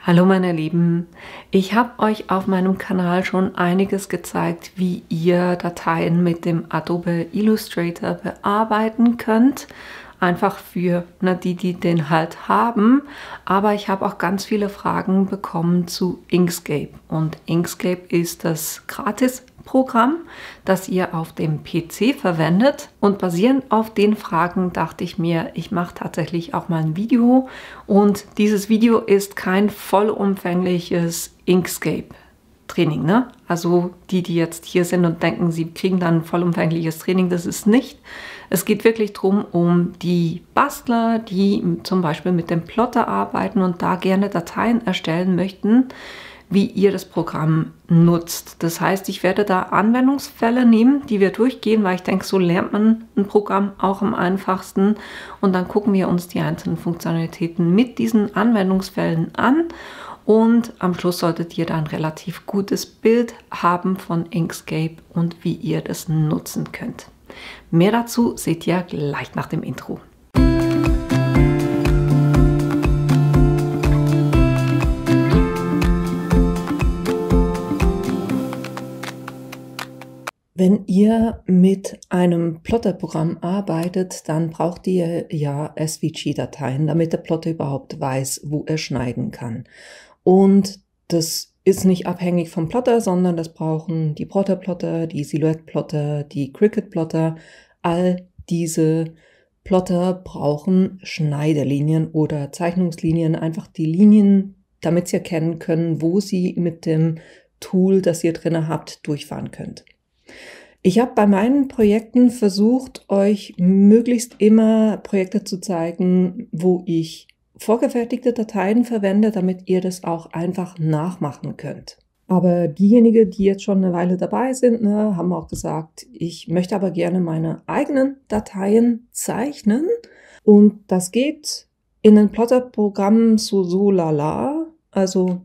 Hallo meine Lieben, ich habe euch auf meinem Kanal schon einiges gezeigt, wie ihr Dateien mit dem Adobe Illustrator bearbeiten könnt. Einfach für die den halt haben. Aber ich habe auch ganz viele Fragen bekommen zu Inkscape. Und Inkscape ist das Gratis-Programm, das ihr auf dem PC verwendet. Und basierend auf den Fragen dachte ich mir, ich mache tatsächlich auch mal ein Video. Und dieses Video ist kein vollumfängliches Inkscape-Training, ne? Also die jetzt hier sind und denken, sie kriegen dann ein vollumfängliches Training, das ist nicht. Es geht wirklich darum, um die Bastler, die zum Beispiel mit dem Plotter arbeiten und da gerne Dateien erstellen möchten, wie ihr das Programm nutzt. Das heißt, ich werde da Anwendungsfälle nehmen, die wir durchgehen, weil ich denke, so lernt man ein Programm auch am einfachsten. Und dann gucken wir uns die einzelnen Funktionalitäten mit diesen Anwendungsfällen an. Und am Schluss solltet ihr dann ein relativ gutes Bild haben von Inkscape und wie ihr das nutzen könnt. Mehr dazu seht ihr gleich nach dem Intro. Wenn ihr mit einem Plotter-Programm arbeitet, dann braucht ihr ja SVG-Dateien, damit der Plotter überhaupt weiß, wo er schneiden kann. Und das ist nicht abhängig vom Plotter, sondern das brauchen die Porter-Plotter, die Silhouette-Plotter, die Cricut-Plotter. All diese Plotter brauchen Schneidelinien oder Zeichnungslinien, einfach die Linien, damit sie erkennen können, wo sie mit dem Tool, das ihr drin habt, durchfahren könnt. Ich habe bei meinen Projekten versucht, euch möglichst immer Projekte zu zeigen, wo ich vorgefertigte Dateien verwende, damit ihr das auch einfach nachmachen könnt. Aber diejenigen, die jetzt schon eine Weile dabei sind, haben auch gesagt, ich möchte aber gerne meine eigenen Dateien zeichnen. Und das geht in den Plotter-Programmen so lala. Also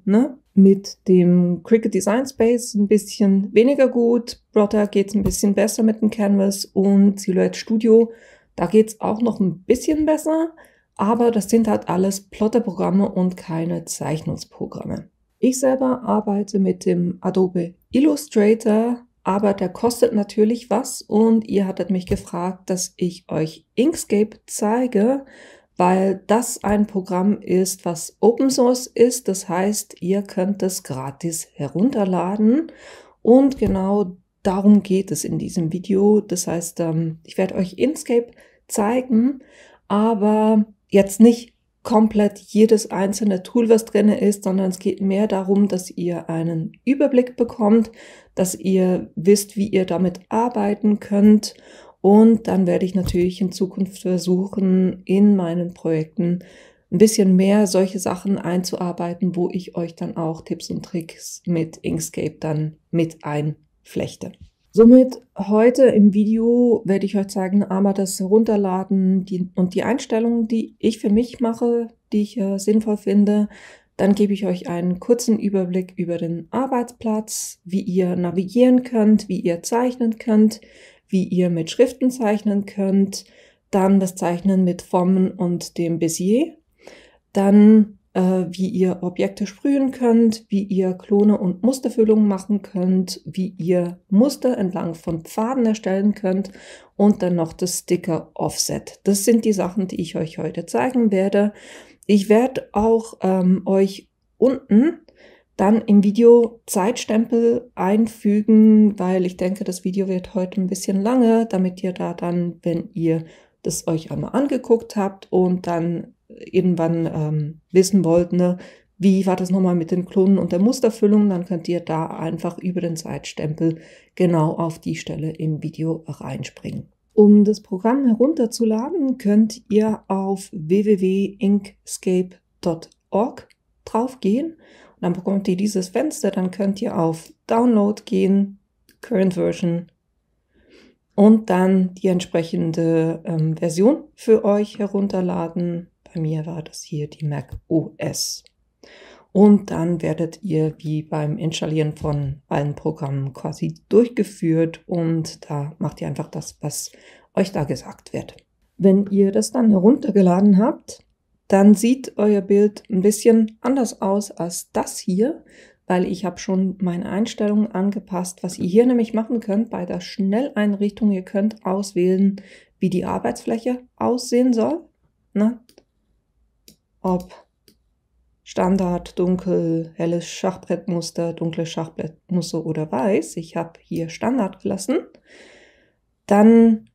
mit dem Cricut Design Space ein bisschen weniger gut. Plotter geht es ein bisschen besser mit dem Canvas und Silhouette Studio, da geht es auch noch ein bisschen besser. Aber das sind halt alles Plotter-Programme und keine Zeichnungsprogramme. Ich selber arbeite mit dem Adobe Illustrator, aber der kostet natürlich was. Und ihr hattet mich gefragt, dass ich euch Inkscape zeige, weil das ein Programm ist, was Open Source ist. Das heißt, ihr könnt es gratis herunterladen. Und genau darum geht es in diesem Video. Das heißt, ich werde euch Inkscape zeigen, aber jetzt nicht komplett jedes einzelne Tool, was drin ist, sondern es geht mehr darum, dass ihr einen Überblick bekommt, dass ihr wisst, wie ihr damit arbeiten könnt. Und dann werde ich natürlich in Zukunft versuchen, in meinen Projekten ein bisschen mehr solche Sachen einzuarbeiten, wo ich euch dann auch Tipps und Tricks mit Inkscape dann mit einflechte. Somit heute im Video werde ich euch zeigen, einmal das Herunterladen und die Einstellungen, die ich für mich mache, die ich sinnvoll finde. Dann gebe ich euch einen kurzen Überblick über den Arbeitsplatz, wie ihr navigieren könnt, wie ihr zeichnen könnt, wie ihr mit Schriften zeichnen könnt. Dann das Zeichnen mit Formen und dem Bezier. Dann wie ihr Objekte sprühen könnt, wie ihr Klone und Musterfüllungen machen könnt, wie ihr Muster entlang von Pfaden erstellen könnt und dann noch das Sticker Offset. Das sind die Sachen, die ich euch heute zeigen werde. Ich werde auch euch unten dann im Video Zeitstempel einfügen, weil ich denke, das Video wird heute ein bisschen lange, damit ihr da dann, wenn ihr das euch einmal angeguckt habt und dann irgendwann wissen wollt, wie war das nochmal mit den Klonen und der Musterfüllung, dann könnt ihr da einfach über den Zeitstempel genau auf die Stelle im Video reinspringen. Um das Programm herunterzuladen, könnt ihr auf www.inkscape.org draufgehen und dann bekommt ihr dieses Fenster, dann könnt ihr auf Download gehen, Current Version, und dann die entsprechende Version für euch herunterladen. Bei mir war das hier die Mac OS. Und dann werdet ihr wie beim Installieren von allen Programmen quasi durchgeführt und da macht ihr einfach das, was euch da gesagt wird. Wenn ihr das dann heruntergeladen habt, dann sieht euer Bild ein bisschen anders aus als das hier, weil ich habe schon meine Einstellungen angepasst. Was ihr hier nämlich machen könnt bei der Schnelleinrichtung, ihr könnt auswählen, wie die Arbeitsfläche aussehen soll. Ne? Ob Standard, dunkel, helles Schachbrettmuster, dunkles Schachbrettmuster oder weiß. Ich habe hier Standard gelassen. Dann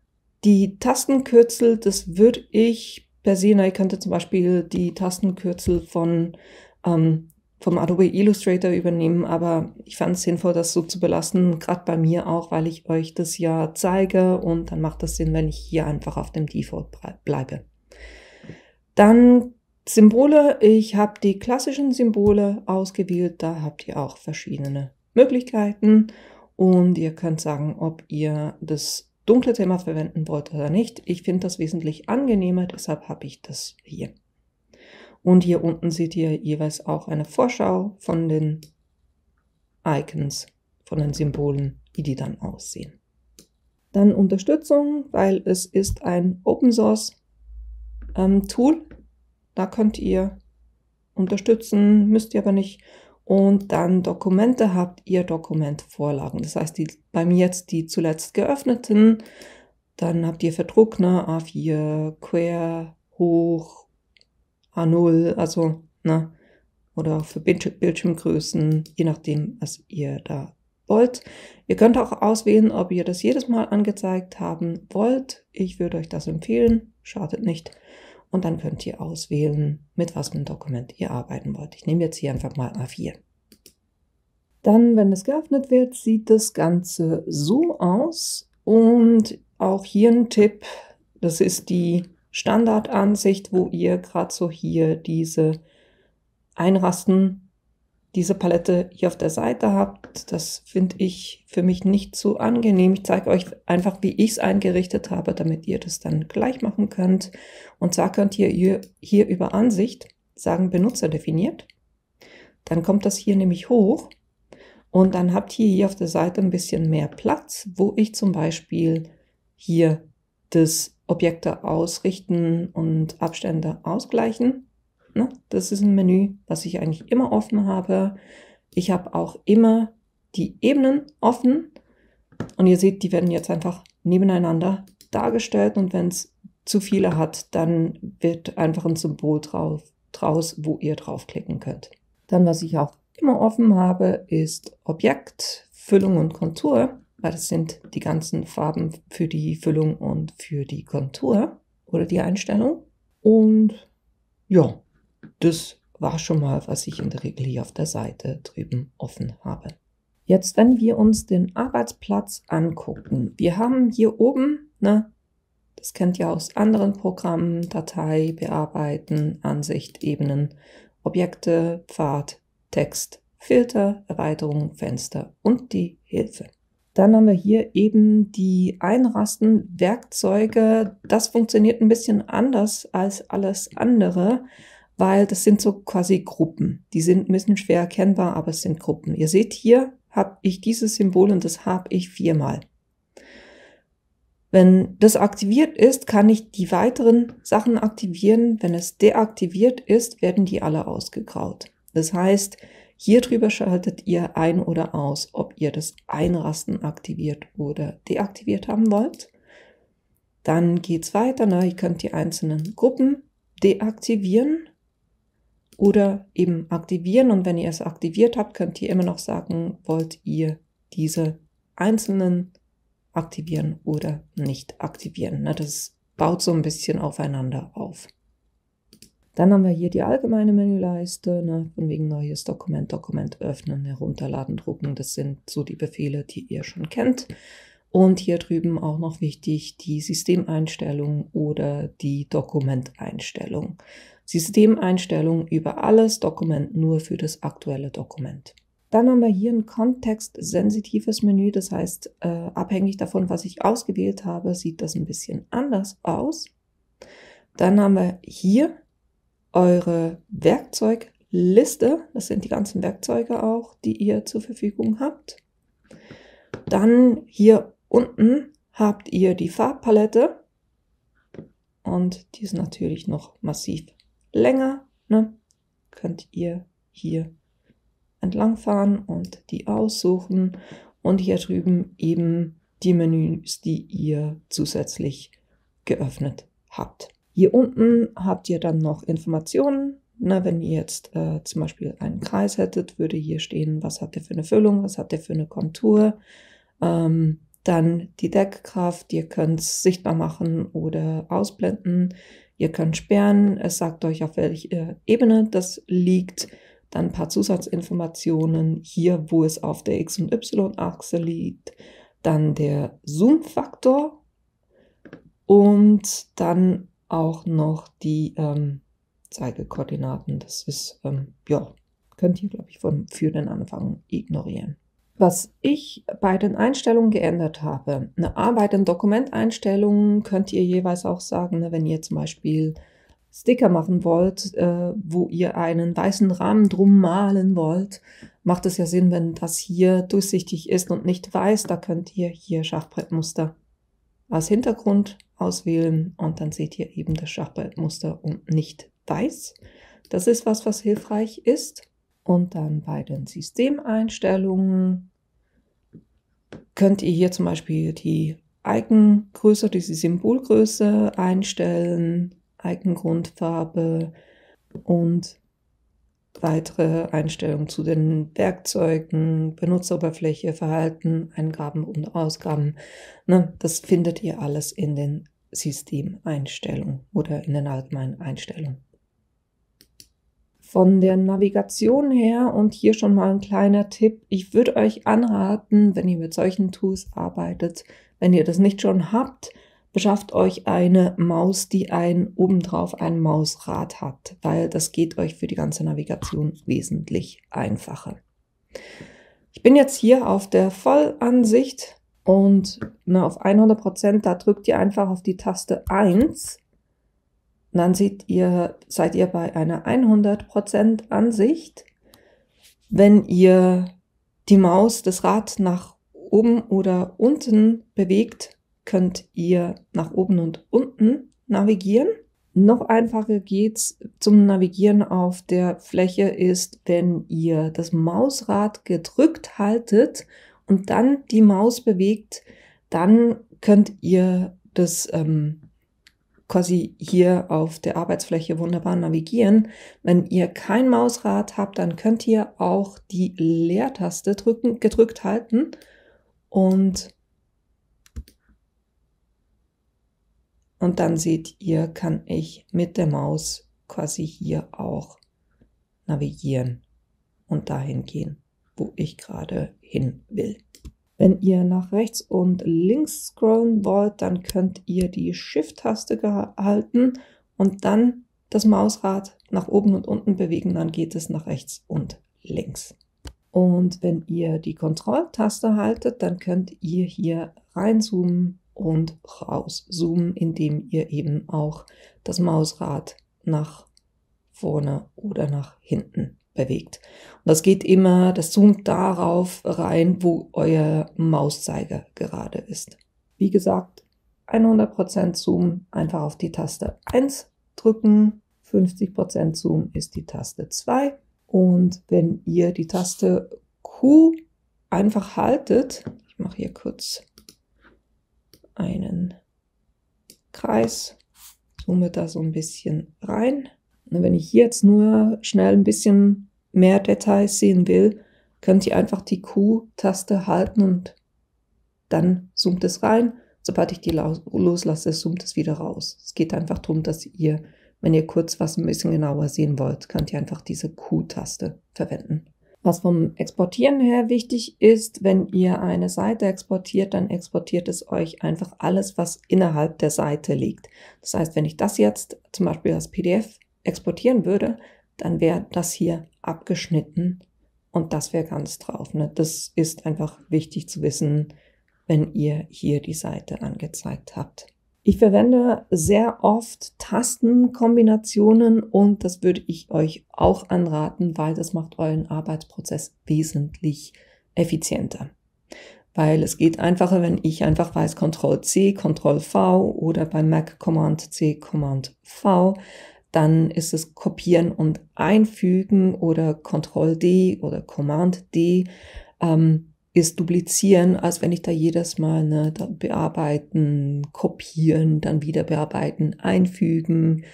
die Tastenkürzel, das würde ich per se, ihr könntet zum Beispiel die Tastenkürzel vom Adobe Illustrator übernehmen, aber ich fand es sinnvoll, das so zu belassen, gerade bei mir auch, weil ich euch das ja zeige und dann macht es Sinn, wenn ich hier einfach auf dem Default bleibe. Dann Symbole, ich habe die klassischen Symbole ausgewählt, da habt ihr auch verschiedene Möglichkeiten und ihr könnt sagen, ob ihr das dunkle Thema verwenden wollt oder nicht. Ich finde das wesentlich angenehmer, deshalb habe ich das hier. Und hier unten seht ihr jeweils auch eine Vorschau von den Icons, von den Symbolen, wie die dann aussehen. Dann Unterstützung, weil es ist ein Open Source Tool. Da könnt ihr unterstützen, müsst ihr aber nicht. Und dann Dokumente, habt ihr Dokumentvorlagen. Das heißt, bei mir jetzt die zuletzt geöffneten. Dann habt ihr verdruckt, ne, A4, quer, hoch, A0, also, ne, oder für Bildschirmgrößen, je nachdem, was ihr da wollt. Ihr könnt auch auswählen, ob ihr das jedes Mal angezeigt haben wollt. Ich würde euch das empfehlen, schadet nicht. Und dann könnt ihr auswählen, mit was für ein Dokument ihr arbeiten wollt. Ich nehme jetzt hier einfach mal A4. Dann, wenn es geöffnet wird, sieht das Ganze so aus. Und auch hier ein Tipp, das ist die Standardansicht, wo ihr gerade so hier diese Einrasten, diese Palette hier auf der Seite habt. Das finde ich für mich nicht so angenehm. Ich zeige euch einfach, wie ich es eingerichtet habe, damit ihr das dann gleich machen könnt. Und zwar könnt ihr hier über Ansicht sagen, Benutzer definiert. Dann kommt das hier nämlich hoch und dann habt ihr hier auf der Seite ein bisschen mehr Platz, wo ich zum Beispiel hier das Objekte ausrichten und Abstände ausgleichen. Das ist ein Menü, was ich eigentlich immer offen habe. Ich habe auch immer die Ebenen offen und ihr seht, die werden jetzt einfach nebeneinander dargestellt und wenn es zu viele hat, dann wird einfach ein Symbol draus, wo ihr draufklicken könnt. Dann, was ich auch immer offen habe, ist Objekt, Füllung und Kontur, weil das sind die ganzen Farben für die Füllung und für die Kontur oder die Einstellung. Und ja, das war schon mal, was ich in der Regel hier auf der Seite drüben offen habe. Jetzt, wenn wir uns den Arbeitsplatz angucken, wir haben hier oben, ne, das kennt ihr aus anderen Programmen, Datei, Bearbeiten, Ansicht, Ebenen, Objekte, Pfad, Text, Filter, Erweiterung, Fenster und die Hilfe. Dann haben wir hier eben die Einrasten-Werkzeuge. Das funktioniert ein bisschen anders als alles andere, weil das sind so quasi Gruppen. Die sind ein bisschen schwer erkennbar, aber es sind Gruppen. Ihr seht, hier habe ich dieses Symbol und das habe ich 4-mal. Wenn das aktiviert ist, kann ich die weiteren Sachen aktivieren. Wenn es deaktiviert ist, werden die alle ausgegraut. Das heißt, hier drüber schaltet ihr ein oder aus, ob ihr das Einrasten aktiviert oder deaktiviert haben wollt. Dann geht es weiter. Ihr könnt die einzelnen Gruppen deaktivieren oder eben aktivieren. Und wenn ihr es aktiviert habt, könnt ihr immer noch sagen, wollt ihr diese einzelnen aktivieren oder nicht aktivieren. Das baut so ein bisschen aufeinander auf. Dann haben wir hier die allgemeine Menüleiste, von wegen neues Dokument, Dokument öffnen, herunterladen, drucken. Das sind so die Befehle, die ihr schon kennt. Und hier drüben auch noch wichtig die Systemeinstellung oder die Dokumenteinstellung. Systemeinstellung über alles, Dokument nur für das aktuelle Dokument. Dann haben wir hier ein kontextsensitives Menü, das heißt, abhängig davon, was ich ausgewählt habe, sieht das ein bisschen anders aus. Dann haben wir hier eure Werkzeugliste, das sind die ganzen Werkzeuge auch, die ihr zur Verfügung habt. Dann hier unten habt ihr die Farbpalette und die ist natürlich noch massiv länger, ne, könnt ihr hier entlangfahren und die aussuchen und hier drüben eben die Menüs, die ihr zusätzlich geöffnet habt. Hier unten habt ihr dann noch Informationen. Na, wenn ihr jetzt zum Beispiel einen Kreis hättet, würde hier stehen, was hat der für eine Füllung, was hat der für eine Kontur. Dann die Deckkraft, ihr könnt es sichtbar machen oder ausblenden. Ihr könnt sperren, es sagt euch, auf welcher Ebene das liegt. Dann ein paar Zusatzinformationen hier, wo es auf der X- und Y-Achse liegt. Dann der Zoom-Faktor und dann auch noch die Zeigekoordinaten. Das ist, ja, könnt ihr, glaube ich, für den Anfang ignorieren. Was ich bei den Einstellungen geändert habe, eine Arbeit- und Dokumenteinstellungen könnt ihr jeweils auch sagen, ne, wenn ihr zum Beispiel Sticker machen wollt, wo ihr einen weißen Rahmen drum malen wollt, macht es ja Sinn, wenn das hier durchsichtig ist und nicht weiß. Da könnt ihr hier Schachbrettmuster als Hintergrund auswählen und dann seht ihr eben das Schachbrettmuster und nicht weiß. Das ist was hilfreich ist. Und dann bei den Systemeinstellungen könnt ihr hier zum Beispiel die Icongröße, diese Symbolgröße einstellen, Icongrundfarbe und weitere Einstellungen zu den Werkzeugen, Benutzeroberfläche, Verhalten, Eingaben und Ausgaben. Ne, das findet ihr alles in den Systemeinstellungen oder in den allgemeinen Einstellungen. Von der Navigation her und hier schon mal ein kleiner Tipp. Ich würde euch anraten, wenn ihr mit solchen Tools arbeitet, wenn ihr das nicht schon habt, beschafft euch eine Maus, die obendrauf ein Mausrad hat, weil das geht euch für die ganze Navigation wesentlich einfacher. Ich bin jetzt hier auf der Vollansicht und auf 100%, da drückt ihr einfach auf die Taste 1. Dann seid ihr bei einer 100% Ansicht. Wenn ihr die Maus, das Rad nach oben oder unten bewegt, könnt ihr nach oben und unten navigieren. Noch einfacher geht's zum Navigieren auf der Fläche ist, wenn ihr das Mausrad gedrückt haltet und dann die Maus bewegt, dann könnt ihr das quasi hier auf der Arbeitsfläche wunderbar navigieren. Wenn ihr kein Mausrad habt, dann könnt ihr auch die Leertaste gedrückt halten und dann seht ihr, kann ich mit der Maus quasi hier auch navigieren und dahin gehen, wo ich gerade hin will. Wenn ihr nach rechts und links scrollen wollt, dann könnt ihr die Shift-Taste halten und dann das Mausrad nach oben und unten bewegen, dann geht es nach rechts und links. Und wenn ihr die Kontrolltaste haltet, dann könnt ihr hier reinzoomen und rauszoomen, indem ihr eben auch das Mausrad nach vorne oder nach hinten bewegt. Und das geht immer, das zoomt darauf rein, wo euer Mauszeiger gerade ist. Wie gesagt, 100% Zoom, einfach auf die Taste 1 drücken, 50% Zoom ist die Taste 2 und wenn ihr die Taste Q einfach haltet, ich mache hier kurz einen Kreis, zoome da so ein bisschen rein. Und wenn ich jetzt nur schnell ein bisschen mehr Details sehen will, könnt ihr einfach die Q-Taste halten und dann zoomt es rein. Sobald ich die loslasse, zoomt es wieder raus. Es geht einfach darum, dass ihr, wenn ihr kurz was ein bisschen genauer sehen wollt, könnt ihr einfach diese Q-Taste verwenden. Was vom Exportieren her wichtig ist, wenn ihr eine Seite exportiert, dann exportiert es euch einfach alles, was innerhalb der Seite liegt. Das heißt, wenn ich das jetzt zum Beispiel als PDF exportieren würde, dann wäre das hier abgeschnitten und das wäre ganz drauf. Ne? Das ist einfach wichtig zu wissen, wenn ihr hier die Seite angezeigt habt. Ich verwende sehr oft Tastenkombinationen und das würde ich euch auch anraten, weil das macht euren Arbeitsprozess wesentlich effizienter. Weil es geht einfacher, wenn ich einfach weiß Ctrl-C, Ctrl-V oder beim Mac Command-C, Command-V. dann ist es Kopieren und Einfügen oder Ctrl-D oder Command-D ist Duplizieren, als wenn ich da jedes Mal ne, bearbeiten, kopieren, dann wieder bearbeiten, einfügen.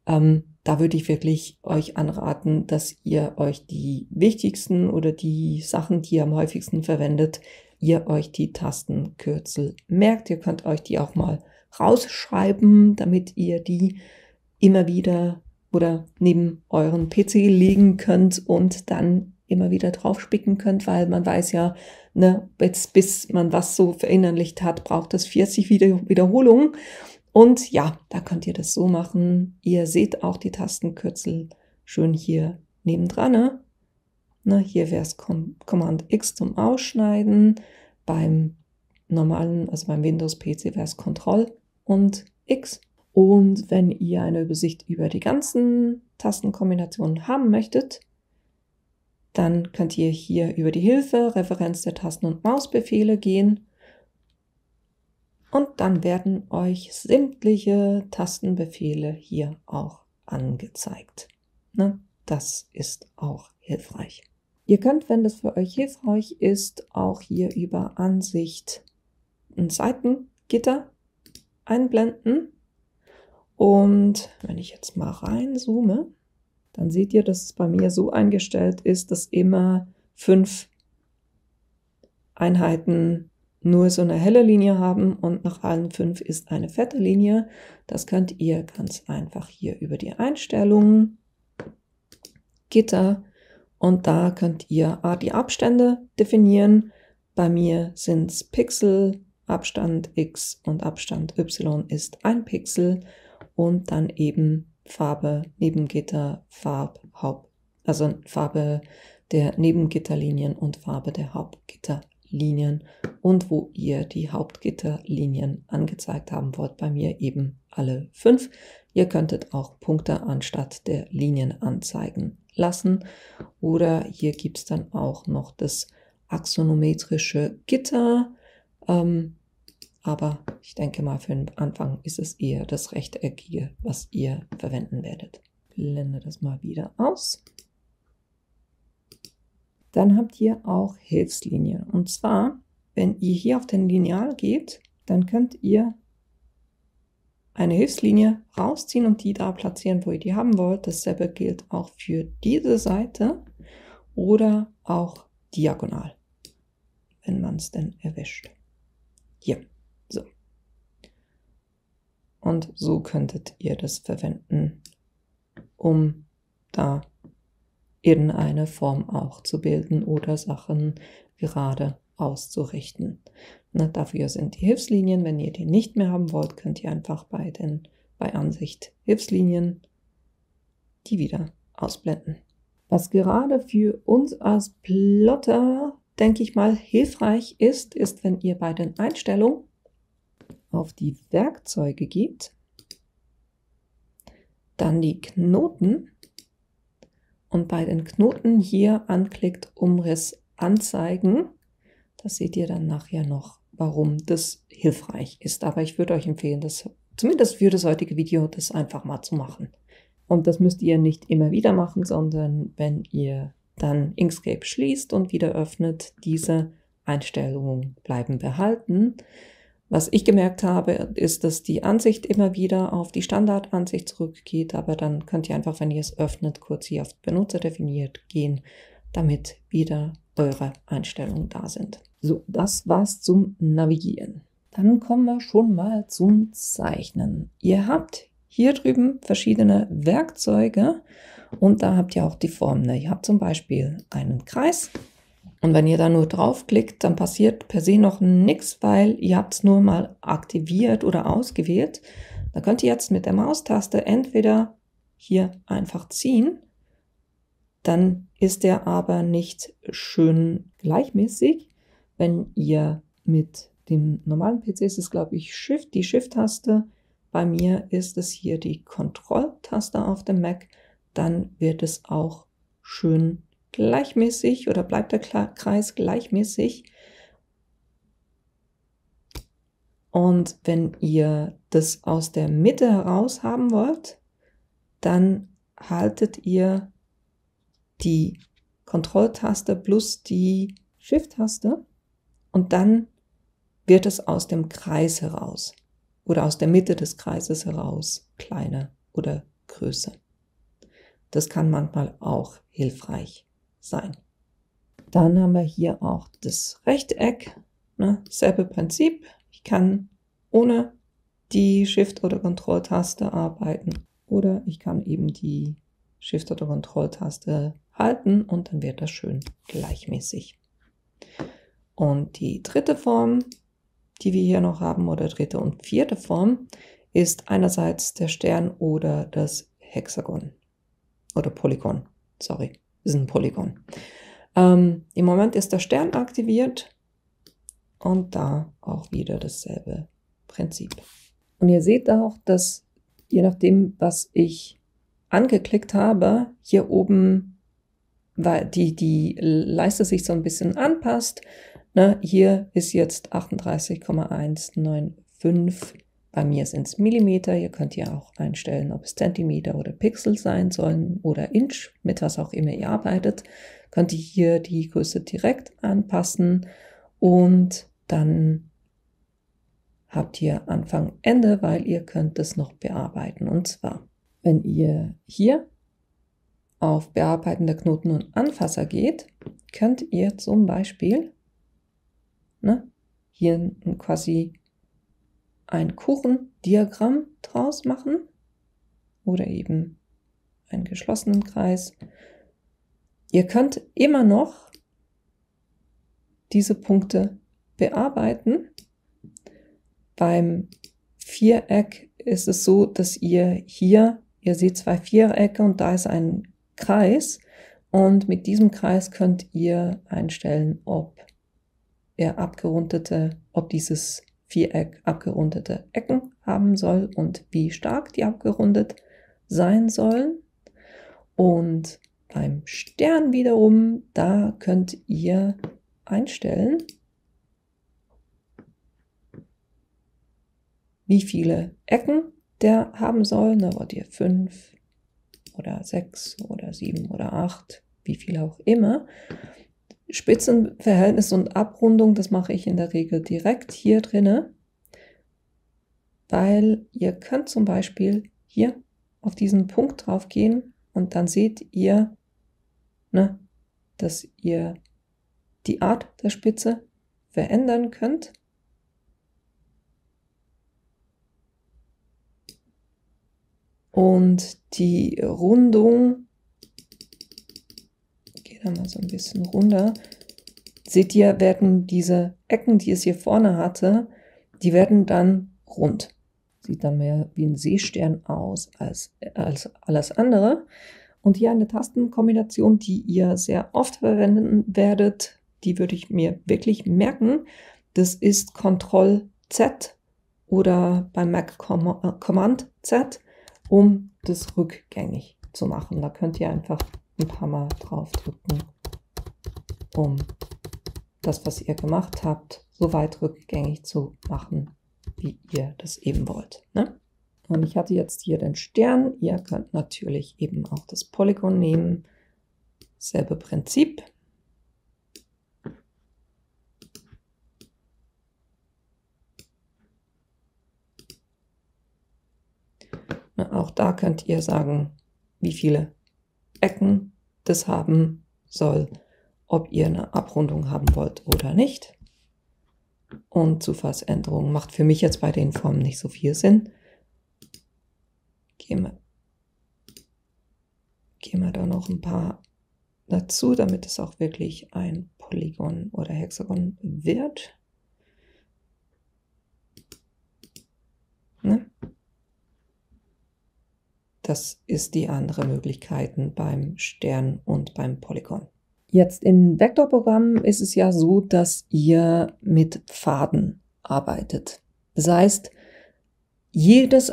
Da würde ich wirklich euch anraten, dass ihr euch die wichtigsten oder die Sachen, die ihr am häufigsten verwendet, ihr euch die Tastenkürzel merkt. Ihr könnt euch die auch mal rausschreiben, damit ihr die immer wieder oder neben euren PC legen könnt und dann immer wieder draufspicken könnt, weil man weiß ja, ne, bis man was so verinnerlicht hat, braucht es 40 Wiederholungen. Und ja, da könnt ihr das so machen. Ihr seht auch die Tastenkürzel schön hier nebendran. Ne, hier wäre es Command X zum Ausschneiden. Beim normalen, also beim Windows-PC wäre es Ctrl und X. Und wenn ihr eine Übersicht über die ganzen Tastenkombinationen haben möchtet, dann könnt ihr hier über die Hilfe, Referenz der Tasten- und Mausbefehle gehen. Und dann werden euch sämtliche Tastenbefehle hier auch angezeigt. Ne? Das ist auch hilfreich. Ihr könnt, wenn das für euch hilfreich ist, auch hier über Ansicht ein Seitengitter einblenden. Und wenn ich jetzt mal reinzoome, dann seht ihr, dass es bei mir so eingestellt ist, dass immer 5 Einheiten nur so eine helle Linie haben und nach allen 5 ist eine fette Linie. Das könnt ihr ganz einfach hier über die Einstellungen, Gitter, und da könnt ihr die Abstände definieren. Bei mir sind es Pixel, Abstand X und Abstand Y ist 1 Pixel und dann eben Farbe Nebengitter, also Farbe der Nebengitterlinien und Farbe der Hauptgitterlinien und wo ihr die Hauptgitterlinien angezeigt haben wollt, bei mir eben alle 5. Ihr könntet auch Punkte anstatt der Linien anzeigen lassen oder hier gibt es dann auch noch das axonometrische Gitter, aber ich denke mal für den Anfang ist es eher das Rechteckige, was ihr verwenden werdet. Blende das mal wieder aus. Dann habt ihr auch Hilfslinien. Und zwar, wenn ihr hier auf den Lineal geht, dann könnt ihr eine Hilfslinie rausziehen und die da platzieren, wo ihr die haben wollt. Dasselbe gilt auch für diese Seite oder auch diagonal, wenn man es denn erwischt. Hier, so. Und so könntet ihr das verwenden, um da irgendeine Form auch zu bilden oder Sachen gerade auszurichten. Na, dafür sind die Hilfslinien. Wenn ihr die nicht mehr haben wollt, könnt ihr einfach bei Ansicht Hilfslinien die wieder ausblenden. Was gerade für uns als Plotter, denke ich mal, hilfreich ist, wenn ihr bei den Einstellungen auf die Werkzeuge geht, dann die Knoten und bei den Knoten hier anklickt Umriss anzeigen. Das seht ihr dann nachher noch, warum das hilfreich ist. Aber ich würde euch empfehlen, das zumindest für das heutige Video das einfach mal zu machen. Und das müsst ihr nicht immer wieder machen, sondern wenn ihr dann Inkscape schließt und wieder öffnet, diese Einstellungen bleiben behalten. Was ich gemerkt habe, ist, dass die Ansicht immer wieder auf die Standardansicht zurückgeht, aber dann könnt ihr einfach, wenn ihr es öffnet, kurz hier auf Benutzer definiert gehen, damit wieder eure Einstellungen da sind. So, das war's zum Navigieren. Dann kommen wir schon mal zum Zeichnen. Ihr habt hier drüben verschiedene Werkzeuge und da habt ihr auch die Formen. Ihr habt zum Beispiel einen Kreis. Und wenn ihr da nur draufklickt, dann passiert per se noch nichts, weil ihr habt es nur mal aktiviert oder ausgewählt. Da könnt ihr jetzt mit der Maustaste entweder hier einfach ziehen, dann ist der aber nicht schön gleichmäßig. Wenn ihr mit dem normalen PC ist es, glaube ich, die Shift-Taste. Bei mir ist es hier die Control-Taste auf dem Mac. Dann wird es auch schön gleichmäßig oder bleibt der Kreis gleichmäßig. Und wenn ihr das aus der Mitte heraus haben wollt, dann haltet ihr die Kontrolltaste plus die Shift-Taste und dann wird es aus dem Kreis heraus oder aus der Mitte des Kreises heraus kleiner oder größer. Das kann manchmal auch hilfreich sein. Dann haben wir hier auch das Rechteck, ne, selbe Prinzip. Ich kann ohne die Shift- oder Kontrolltaste arbeiten oder ich kann eben die Shift- oder Kontrolltaste halten und dann wird das schön gleichmäßig. Und die dritte Form, die wir hier noch haben, oder dritte und vierte Form, ist einerseits der Stern oder das Hexagon oder Polygon. Sorry, ist ein Polygon. Im Moment ist der Stern aktiviert und da auch wieder dasselbe Prinzip. Und ihr seht auch, dass je nachdem, was ich angeklickt habe, hier oben, weil die Leiste sich so ein bisschen anpasst. Ne, hier ist jetzt 38,195. Bei mir sind es Millimeter. Ihr könnt ja auch einstellen, ob es Zentimeter oder Pixel sein sollen oder Inch, mit was auch immer ihr arbeitet. Könnt ihr hier die Größe direkt anpassen und dann habt ihr Anfang, Ende, weil ihr könnt es noch bearbeiten. Und zwar, wenn ihr hier auf Bearbeiten der Knoten und Anfasser geht, könnt ihr zum Beispiel hier quasi ein Kuchendiagramm draus machen oder eben einen geschlossenen Kreis. Ihr könnt immer noch diese Punkte bearbeiten. Beim Viereck ist es so, dass ihr seht zwei Vierecke und da ist ein Kreis und mit diesem Kreis könnt ihr einstellen, ob dieses Viereck abgerundete Ecken haben soll und wie stark die abgerundet sein sollen. Und beim Stern wiederum, da könnt ihr einstellen, wie viele Ecken der haben soll. Da wollt ihr 5 oder 6 oder 7 oder 8, wie viel auch immer. Spitzenverhältnis und Abrundung, das mache ich in der Regel direkt hier drinne, weil ihr könnt zum Beispiel hier auf diesen Punkt drauf gehen und dann seht ihr, dass ihr die Art der Spitze verändern könnt. Und die Rundung, geht da mal so ein bisschen runter, seht ihr, werden diese Ecken, die es hier vorne hatte, die werden dann rund. Sieht dann mehr wie ein Seestern aus als alles andere. Und hier eine Tastenkombination, die ihr sehr oft verwenden werdet, die würde ich mir wirklich merken. Das ist Ctrl-Z oder beim Mac Command-Z, um das rückgängig zu machen. Da könnt ihr einfach ein paar Mal drauf drücken, um das, was ihr gemacht habt, so weit rückgängig zu machen, wie ihr das eben wollt. Ne? Und ich hatte jetzt hier den Stern. Ihr könnt natürlich eben auch das Polygon nehmen. Selbe Prinzip. Auch da könnt ihr sagen, wie viele Ecken das haben soll, ob ihr eine Abrundung haben wollt oder nicht. Und Zufallsänderung macht für mich jetzt bei den Formen nicht so viel Sinn. Gehen wir da noch ein paar dazu, damit es auch wirklich ein Polygon oder Hexagon wird. Ne? Das ist die andere Möglichkeit beim Stern und beim Polygon. Jetzt in Vektorprogrammen ist es ja so, dass ihr mit Pfaden arbeitet. Das heißt,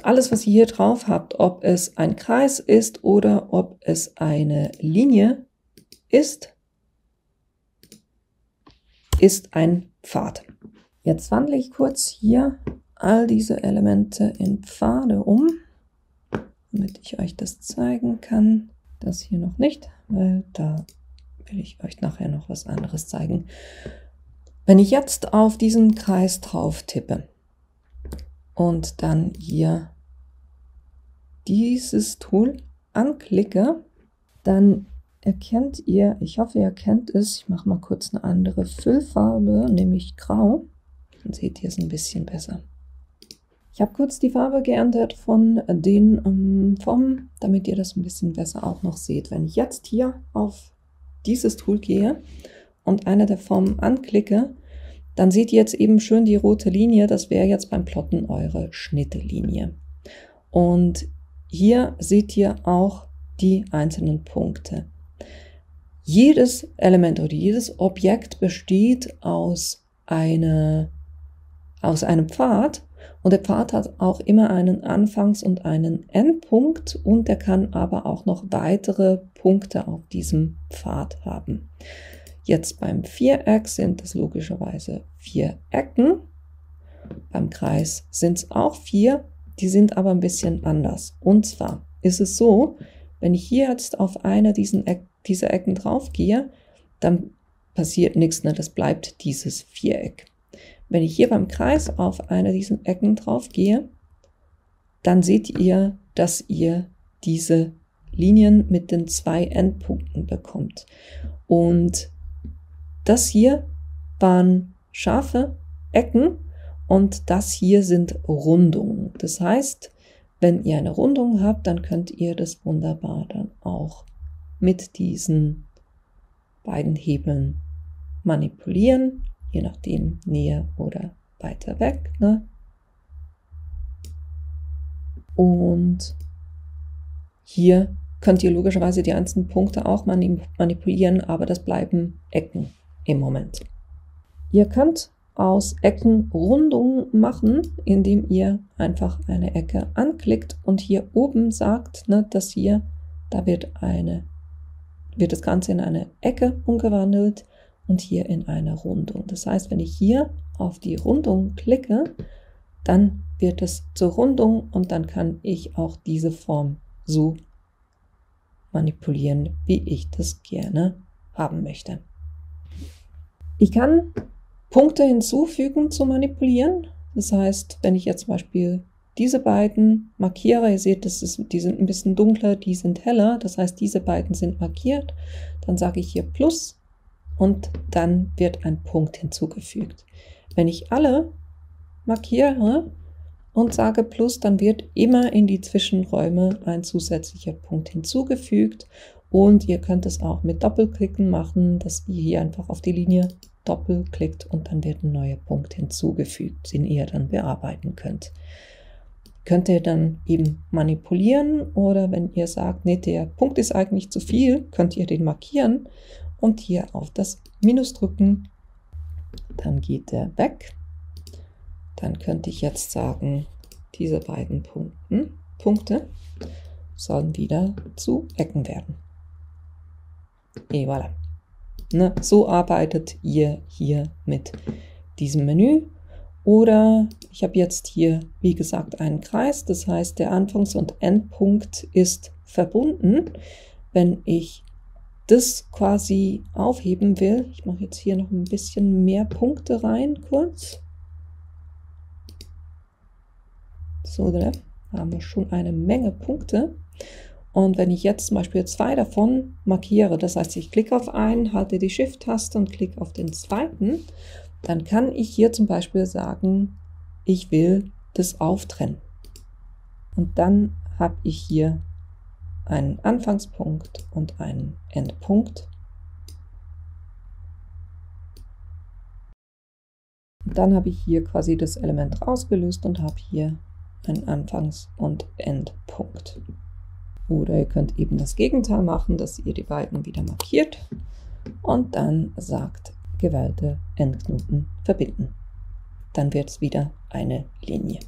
alles, was ihr hier drauf habt, ob es ein Kreis ist oder ob es eine Linie ist ein Pfad. Jetzt wandle ich kurz hier all diese Elemente in Pfade um. damit ich euch das zeigen kann. Das hier noch nicht, weil da will ich euch nachher noch was anderes zeigen. Wenn ich jetzt auf diesen Kreis drauf tippe und dann hier dieses Tool anklicke, dann erkennt ihr, ich hoffe ihr erkennt es, ich mache mal kurz eine andere Füllfarbe, nämlich grau, dann seht ihr es ein bisschen besser. Ich habe kurz die Farbe geändert von den Formen, damit ihr das ein bisschen besser auch noch seht. Wenn ich jetzt hier auf dieses Tool gehe und eine der Formen anklicke, dann seht ihr jetzt eben schön die rote Linie, das wäre jetzt beim Plotten eure Schnittlinie. Und hier seht ihr auch die einzelnen Punkte. Jedes Element oder jedes Objekt besteht aus einem Pfad. Und der Pfad hat auch immer einen Anfangs- und einen Endpunkt und der kann aber auch noch weitere Punkte auf diesem Pfad haben. Jetzt beim Viereck sind es logischerweise 4 Ecken. Beim Kreis sind es auch 4, die sind aber ein bisschen anders. Und zwar ist es so, wenn ich hier jetzt auf eine dieser Ecken drauf gehe, dann passiert nichts, ne? Das bleibt dieses Viereck. Wenn ich hier beim Kreis auf eine dieser Ecken drauf gehe, dann seht ihr, dass ihr diese Linien mit den 2 Endpunkten bekommt. Und das hier waren scharfe Ecken und das hier sind Rundungen. Das heißt, wenn ihr eine Rundung habt, dann könnt ihr das wunderbar dann auch mit diesen beiden Hebeln manipulieren, je nachdem näher oder weiter weg, ne? Und hier könnt ihr logischerweise die einzelnen Punkte auch manipulieren, aber das bleiben Ecken im Moment. Ihr könnt aus Ecken Rundungen machen, indem ihr einfach eine Ecke anklickt und hier oben sagt, ne, dass hier, da wird das Ganze in eine Ecke umgewandelt und hier in eine Rundung. Das heißt, wenn ich hier auf die Rundung klicke, dann wird es zur Rundung und dann kann ich auch diese Form so manipulieren, wie ich das gerne haben möchte. Ich kann Punkte hinzufügen zu manipulieren. Das heißt, wenn ich jetzt zum Beispiel diese beiden markiere, ihr seht, die sind ein bisschen dunkler, die sind heller. Das heißt, diese beiden sind markiert. Dann sage ich hier Plus und dann wird ein Punkt hinzugefügt. Wenn ich alle markiere und sage Plus, dann wird immer in die Zwischenräume ein zusätzlicher Punkt hinzugefügt. Und ihr könnt es auch mit Doppelklicken machen, dass ihr hier einfach auf die Linie doppelklickt und dann wird ein neuer Punkt hinzugefügt, den ihr dann bearbeiten könnt. Könnt ihr dann eben manipulieren oder wenn ihr sagt, nee, der Punkt ist eigentlich zu viel, könnt ihr den markieren und hier auf das Minus drücken. Dann geht der weg. Dann könnte ich jetzt sagen, diese beiden Punkte sollen wieder zu Ecken werden. Et voilà. Ne, so arbeitet ihr hier mit diesem Menü. Oder ich habe jetzt hier, wie gesagt, einen Kreis. Das heißt, der Anfangs- und Endpunkt ist verbunden. Wenn ich das quasi aufheben will, ich mache jetzt hier noch ein bisschen mehr Punkte rein, kurz. So, da haben wir schon eine Menge Punkte. Und wenn ich jetzt zum Beispiel 2 davon markiere, das heißt, ich klicke auf einen, halte die Shift-Taste und klicke auf den zweiten, dann kann ich hier zum Beispiel sagen, ich will das auftrennen. Und dann habe ich hier einen Anfangspunkt und einen Endpunkt. Und dann habe ich hier quasi das Element rausgelöst und habe hier einen Anfangs- und Endpunkt. Oder ihr könnt eben das Gegenteil machen, dass ihr die beiden wieder markiert und dann sagt, gewählte Endknoten verbinden. Dann wird es wieder eine Linie.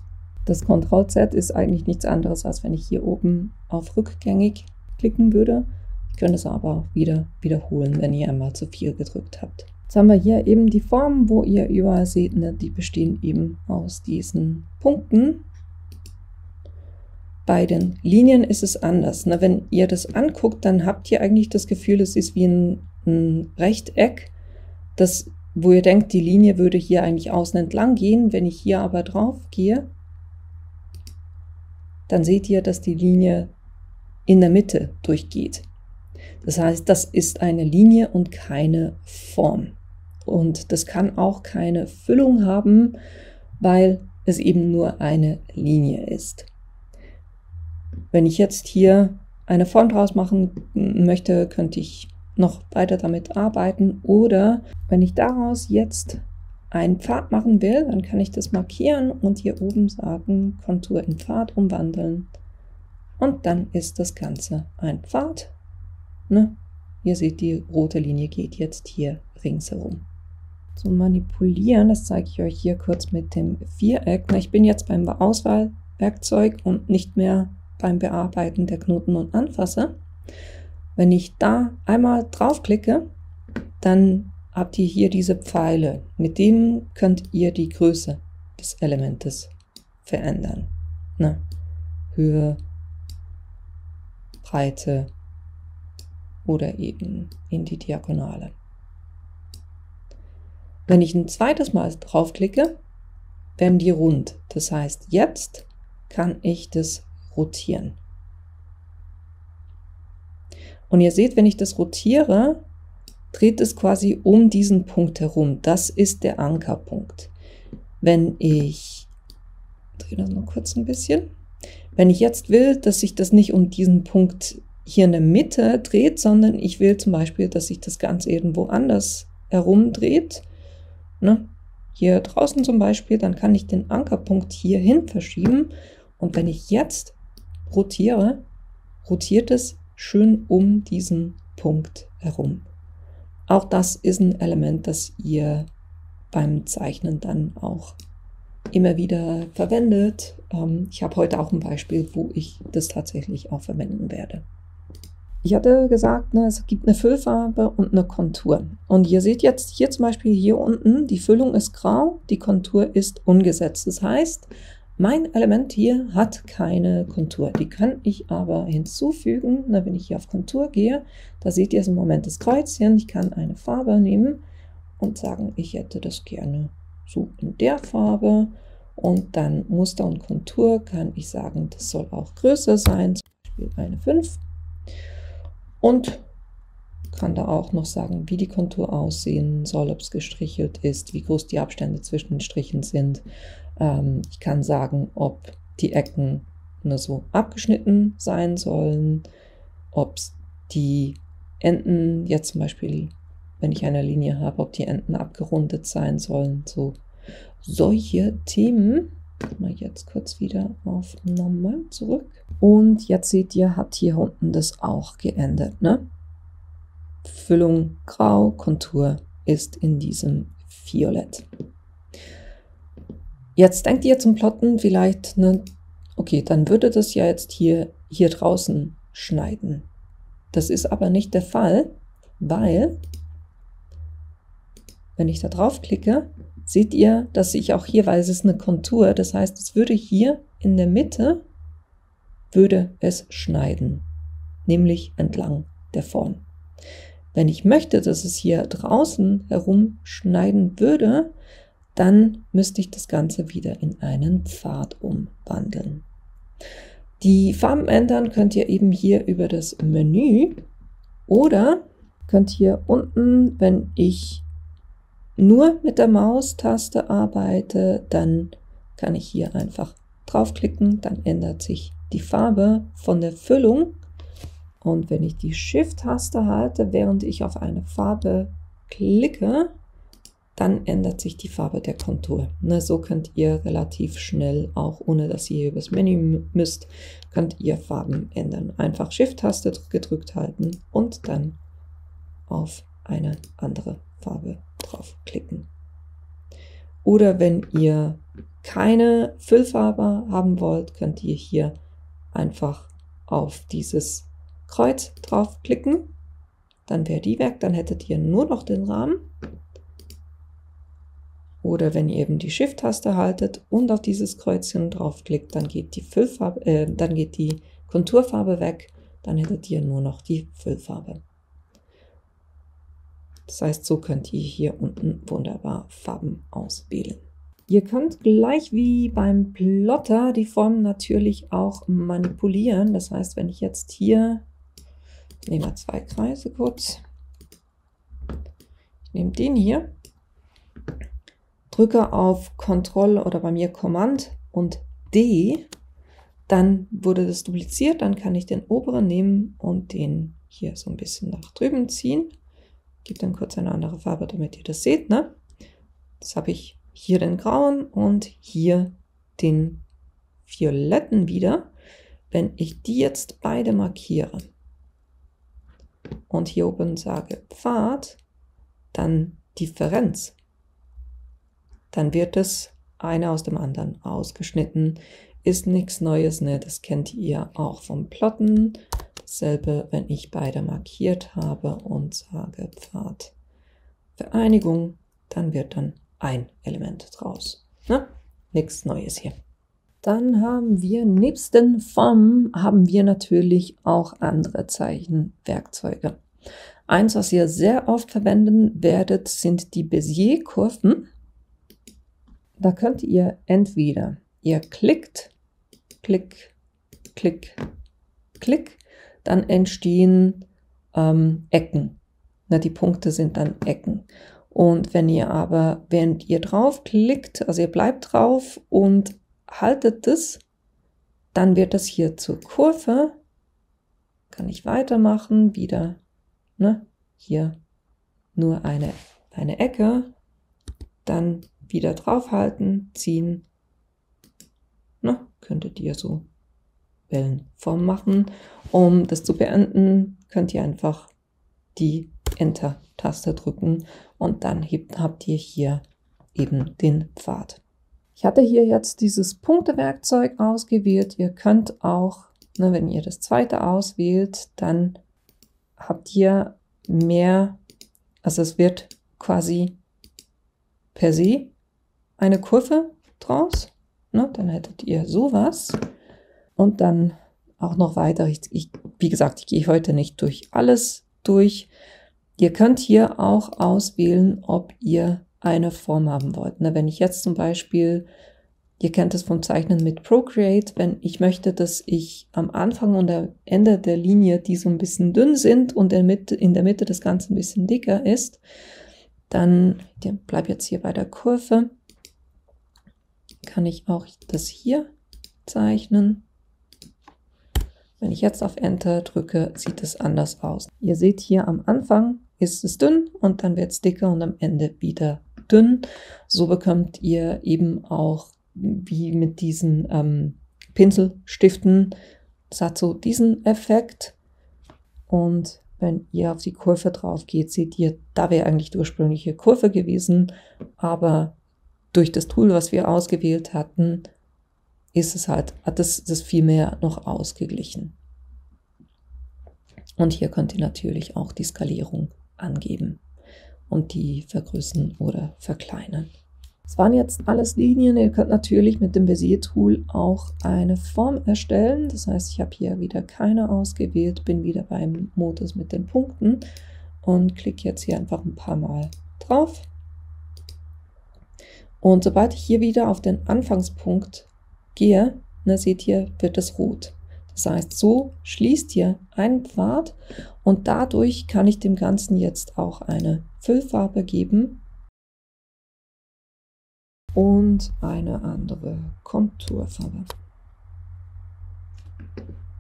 Das Ctrl-Z ist eigentlich nichts anderes, als wenn ich hier oben auf rückgängig klicken würde. Ihr könnt es aber auch wieder wiederholen, wenn ihr einmal zu viel gedrückt habt. Jetzt haben wir hier eben die Formen, wo ihr überall seht, ne, die bestehen eben aus diesen Punkten. Bei den Linien ist es anders. Na, wenn ihr das anguckt, dann habt ihr eigentlich das Gefühl, es ist wie ein Rechteck, wo ihr denkt, die Linie würde hier eigentlich außen entlang gehen. Wenn ich hier aber drauf gehe, dann seht ihr, dass die Linie in der Mitte durchgeht. Das heißt, das ist eine Linie und keine Form. Und das kann auch keine Füllung haben, weil es eben nur eine Linie ist. Wenn ich jetzt hier eine Form draus machen möchte, könnte ich noch weiter damit arbeiten. Oder wenn ich daraus jetzt einen Pfad machen will, dann kann ich das markieren und hier oben sagen, Kontur in Pfad umwandeln. Und dann ist das Ganze ein Pfad. Ne? Ihr seht, die rote Linie geht jetzt hier ringsherum. Zum Manipulieren, das zeige ich euch hier kurz mit dem Viereck. Ich bin jetzt beim Auswahlwerkzeug und nicht mehr beim Bearbeiten der Knoten und Anfasser. Wenn ich da einmal draufklicke, dann habt ihr hier diese Pfeile. Mit denen könnt ihr die Größe des Elementes verändern. Ne? Höhe, Breite oder eben in die Diagonale. Wenn ich ein zweites Mal draufklicke, werden die rund. Das heißt, jetzt kann ich das rotieren. Und ihr seht, wenn ich das rotiere, dreht es quasi um diesen Punkt herum. Das ist der Ankerpunkt. Wenn ich drehe das noch kurz ein bisschen. Wenn ich jetzt will, dass sich das nicht um diesen Punkt hier in der Mitte dreht, sondern ich will zum Beispiel, dass sich das Ganze irgendwo anders herumdreht, ne? Hier draußen zum Beispiel, dann kann ich den Ankerpunkt hier hin verschieben. Und wenn ich jetzt rotiere, rotiert es schön um diesen Punkt herum. Auch das ist ein Element, das ihr beim Zeichnen dann auch immer wieder verwendet. Ich habe heute auch ein Beispiel, wo ich das tatsächlich auch verwenden werde. Ich hatte gesagt, ne, es gibt eine Füllfarbe und eine Kontur. Und ihr seht jetzt hier zum Beispiel hier unten, die Füllung ist grau, die Kontur ist ungesetzt. Das heißt, mein Element hier hat keine Kontur. Die kann ich aber hinzufügen. Na, wenn ich hier auf Kontur gehe, da seht ihr im Moment das Kreuzchen. Ich kann eine Farbe nehmen und sagen, ich hätte das gerne so in der Farbe. Und dann Muster und Kontur kann ich sagen, das soll auch größer sein, zum Beispiel eine 5. Und kann da auch noch sagen, wie die Kontur aussehen soll, ob es gestrichelt ist, wie groß die Abstände zwischen den Strichen sind. Ich kann sagen, ob die Ecken nur so abgeschnitten sein sollen, ob die Enden, jetzt zum Beispiel, wenn ich eine Linie habe, ob die Enden abgerundet sein sollen. So solche Themen. Mal jetzt kurz wieder auf normal zurück. Und jetzt seht ihr, hat hier unten das auch geändert. Ne? Füllung grau, Kontur ist in diesem Violett. Jetzt denkt ihr zum Plotten vielleicht, ne, okay, dann würde das ja jetzt hier draußen schneiden. Das ist aber nicht der Fall, weil, wenn ich da drauf klicke, seht ihr, dass ich auch hier, weil es ist eine Kontur, das heißt, es würde hier in der Mitte, würde es schneiden, nämlich entlang der Form. Wenn ich möchte, dass es hier draußen herum schneiden würde, dann müsste ich das Ganze wieder in einen Pfad umwandeln. Die Farben ändern könnt ihr eben hier über das Menü oder könnt hier unten, wenn ich nur mit der Maustaste arbeite, dann kann ich hier einfach draufklicken, dann ändert sich die Farbe von der Füllung. Und wenn ich die Shift-Taste halte, während ich auf eine Farbe klicke, dann ändert sich die Farbe der Kontur. Ne, so könnt ihr relativ schnell, auch ohne dass ihr übers Menü müsst, könnt ihr Farben ändern. Einfach Shift-Taste gedrückt halten und dann auf eine andere Farbe draufklicken. Oder wenn ihr keine Füllfarbe haben wollt, könnt ihr hier einfach auf dieses Kreuz draufklicken. Dann wäre die weg, dann hättet ihr nur noch den Rahmen. Oder wenn ihr eben die Shift-Taste haltet und auf dieses Kreuzchen draufklickt, dann geht die Konturfarbe weg, dann hättet ihr nur noch die Füllfarbe. Das heißt, so könnt ihr hier unten wunderbar Farben auswählen. Ihr könnt gleich wie beim Plotter die Form natürlich auch manipulieren. Das heißt, wenn ich jetzt hier, ich nehme mal 2 Kreise kurz, ich nehme den hier, drücke auf Ctrl oder bei mir Command und D, dann wurde das dupliziert, dann kann ich den oberen nehmen und den hier so ein bisschen nach drüben ziehen. Gebe dann kurz eine andere Farbe, damit ihr das seht, ne? Das habe ich hier den grauen und hier den violetten wieder. Wenn ich die jetzt beide markiere und hier oben sage Pfad, dann Differenz, dann wird das eine aus dem anderen ausgeschnitten. Ist nichts Neues, ne? Das kennt ihr auch vom Plotten. Dasselbe, wenn ich beide markiert habe und sage Pfad Vereinigung, dann wird dann ein Element draus. Ne? Nichts Neues hier. Dann haben wir nebst den Formen haben wir natürlich auch andere Zeichenwerkzeuge. Eins, was ihr sehr oft verwenden werdet, sind die Bézier-Kurven. Da könnt ihr entweder, ihr klickt, klick, klick, klick, dann entstehen Ecken. Na, die Punkte sind dann Ecken. Und wenn ihr aber, während ihr draufklickt, also ihr bleibt drauf und haltet es, dann wird das hier zur Kurve. Kann ich weitermachen, wieder, ne, hier nur eine Ecke, dann wieder draufhalten, ziehen, ne, könntet ihr so Wellenform machen. Um das zu beenden, könnt ihr einfach die Enter-Taste drücken und dann habt ihr hier eben den Pfad. Ich hatte hier jetzt dieses Punktewerkzeug ausgewählt. Ihr könnt auch, ne, wenn ihr das zweite auswählt, dann habt ihr mehr, also es wird quasi per se eine Kurve draus. Ne, dann hättet ihr sowas und dann auch noch weiter. Wie gesagt, ich gehe heute nicht durch alles durch. Ihr könnt hier auch auswählen, ob ihr eine Form haben wollt. Ne, wenn ich jetzt zum Beispiel, ihr kennt es vom Zeichnen mit Procreate, wenn ich möchte, dass ich am Anfang und am Ende der Linie, die so ein bisschen dünn sind und in der Mitte das Ganze ein bisschen dicker ist, dann, ich bleibe jetzt hier bei der Kurve, kann ich auch das hier zeichnen. Wenn ich jetzt auf Enter drücke, sieht es anders aus. Ihr seht hier am Anfang ist es dünn und dann wird es dicker und am Ende wieder dünn. So bekommt ihr eben auch, wie mit diesen Pinselstiften, das hat so diesen Effekt. Und wenn ihr auf die Kurve drauf geht, seht ihr, da wäre eigentlich die ursprüngliche Kurve gewesen, aber durch das Tool, was wir ausgewählt hatten, ist es halt, hat das viel mehr noch ausgeglichen. Und hier könnt ihr natürlich auch die Skalierung angeben und die vergrößern oder verkleinern. Das waren jetzt alles Linien. Ihr könnt natürlich mit dem Bezier-Tool auch eine Form erstellen. Das heißt, ich habe hier wieder keine ausgewählt, bin wieder beim Modus mit den Punkten und klicke jetzt hier einfach ein paar Mal drauf. Und sobald ich hier wieder auf den Anfangspunkt gehe, ne, seht ihr, wird es rot. Das heißt, so schließt ihr einen Pfad und dadurch kann ich dem Ganzen jetzt auch eine Füllfarbe geben und eine andere Konturfarbe.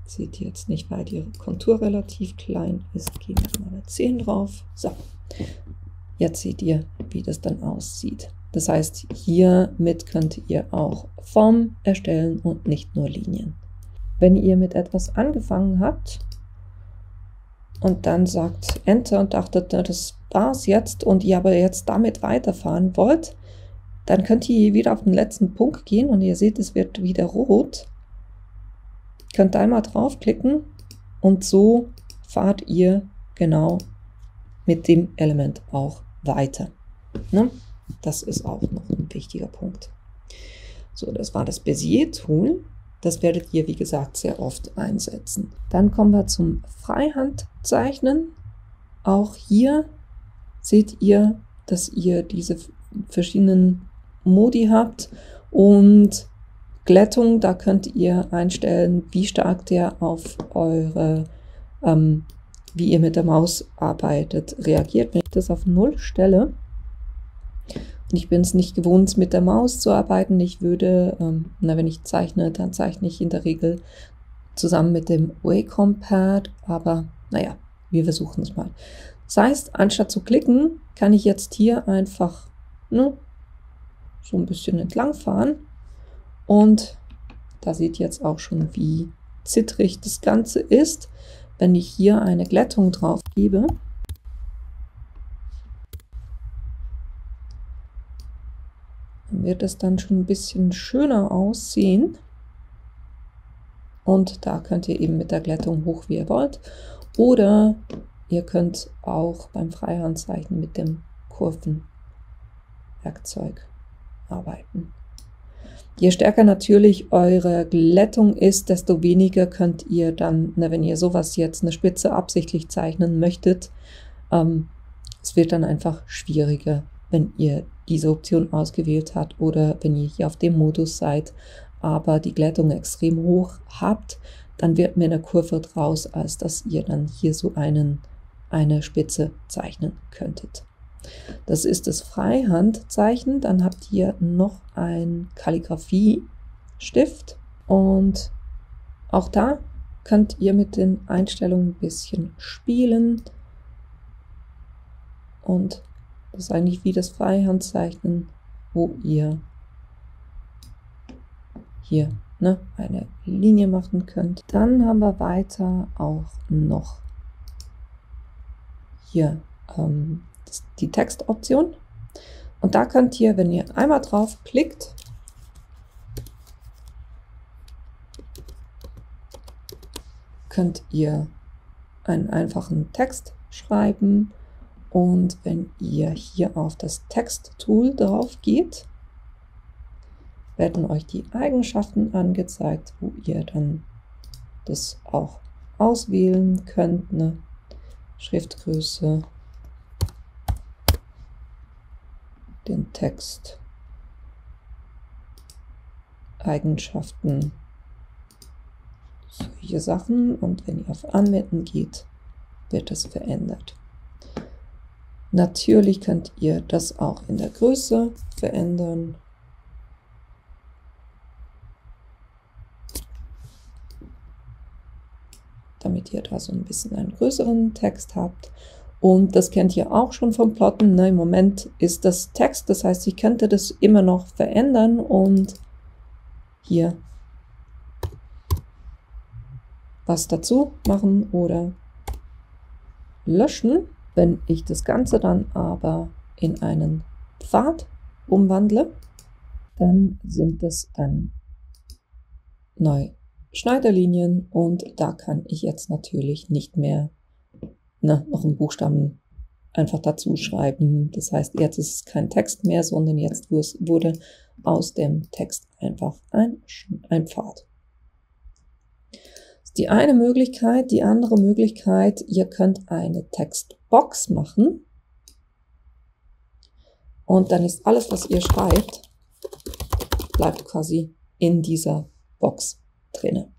Seht ihr jetzt nicht, weil die Kontur relativ klein ist. Gehen wir mal eine 10 drauf. So, jetzt seht ihr, wie das dann aussieht. Das heißt, hiermit könnt ihr auch Formen erstellen und nicht nur Linien. Wenn ihr mit etwas angefangen habt und dann sagt Enter und dachtet, na, das war's jetzt und ihr aber jetzt damit weiterfahren wollt, dann könnt ihr wieder auf den letzten Punkt gehen und ihr seht, es wird wieder rot. Könnt einmal draufklicken und so fahrt ihr genau mit dem Element auch weiter. Ne? Das ist auch noch ein wichtiger Punkt. So, das war das Bezier-Tool. Das werdet ihr, wie gesagt, sehr oft einsetzen. Dann kommen wir zum Freihandzeichnen. Auch hier seht ihr, dass ihr diese verschiedenen Modi habt und Glättung, da könnt ihr einstellen, wie stark der auf eure, wie ihr mit der Maus arbeitet, reagiert. Wenn ich das auf 0 stelle, und ich bin es nicht gewohnt, mit der Maus zu arbeiten, ich würde, wenn ich zeichne, dann zeichne ich in der Regel zusammen mit dem Wacom-Pad, aber naja, wir versuchen es mal. Das heißt, anstatt zu klicken, kann ich jetzt hier einfach so ein bisschen entlang fahren und da seht ihr jetzt auch schon, wie zittrig das Ganze ist. Wenn ich hier eine Glättung drauf gebe, dann wird es dann schon ein bisschen schöner aussehen. Und da könnt ihr eben mit der Glättung hoch, wie ihr wollt. Oder ihr könnt auch beim Freihandzeichnen mit dem Kurvenwerkzeug arbeiten. Je stärker natürlich eure Glättung ist, desto weniger könnt ihr dann, wenn ihr sowas jetzt eine Spitze absichtlich zeichnen möchtet, es wird dann einfach schwieriger, wenn ihr diese Option ausgewählt habt oder wenn ihr hier auf dem Modus seid, aber die Glättung extrem hoch habt, dann wird mehr eine Kurve draus, als dass ihr dann hier so eine Spitze zeichnen könntet. Das ist das Freihandzeichen. Dann habt ihr noch ein Kalligraphie-Stift und auch da könnt ihr mit den Einstellungen ein bisschen spielen. Und das ist eigentlich wie das Freihandzeichnen, wo ihr hier eine Linie machen könnt. Dann haben wir weiter auch noch hier die Textoption. Und da könnt ihr, wenn ihr einmal drauf klickt, könnt ihr einen einfachen Text schreiben. Und wenn ihr hier auf das Text-Tool drauf geht, werden euch die Eigenschaften angezeigt, wo ihr dann das auch auswählen könnt. Schriftgröße, den Text, Eigenschaften, solche Sachen. Und wenn ihr auf Anwenden geht, wird das verändert. Natürlich könnt ihr das auch in der Größe verändern. Damit ihr da so ein bisschen einen größeren Text habt. Und das kennt ihr auch schon vom Plotten. Im Moment ist das Text, das heißt, ich könnte das immer noch verändern und hier was dazu machen oder löschen. Wenn ich das Ganze dann aber in einen Pfad umwandle, dann sind das dann neue Schneiderlinien und da kann ich jetzt natürlich nicht mehr noch einen Buchstaben einfach dazu schreiben. Das heißt, jetzt ist es kein Text mehr, sondern jetzt wurde aus dem Text einfach ein Pfad. Das ist die eine Möglichkeit. Die andere Möglichkeit, ihr könnt eine Textbox machen und dann ist alles, was ihr schreibt, bleibt quasi in dieser Box drinne.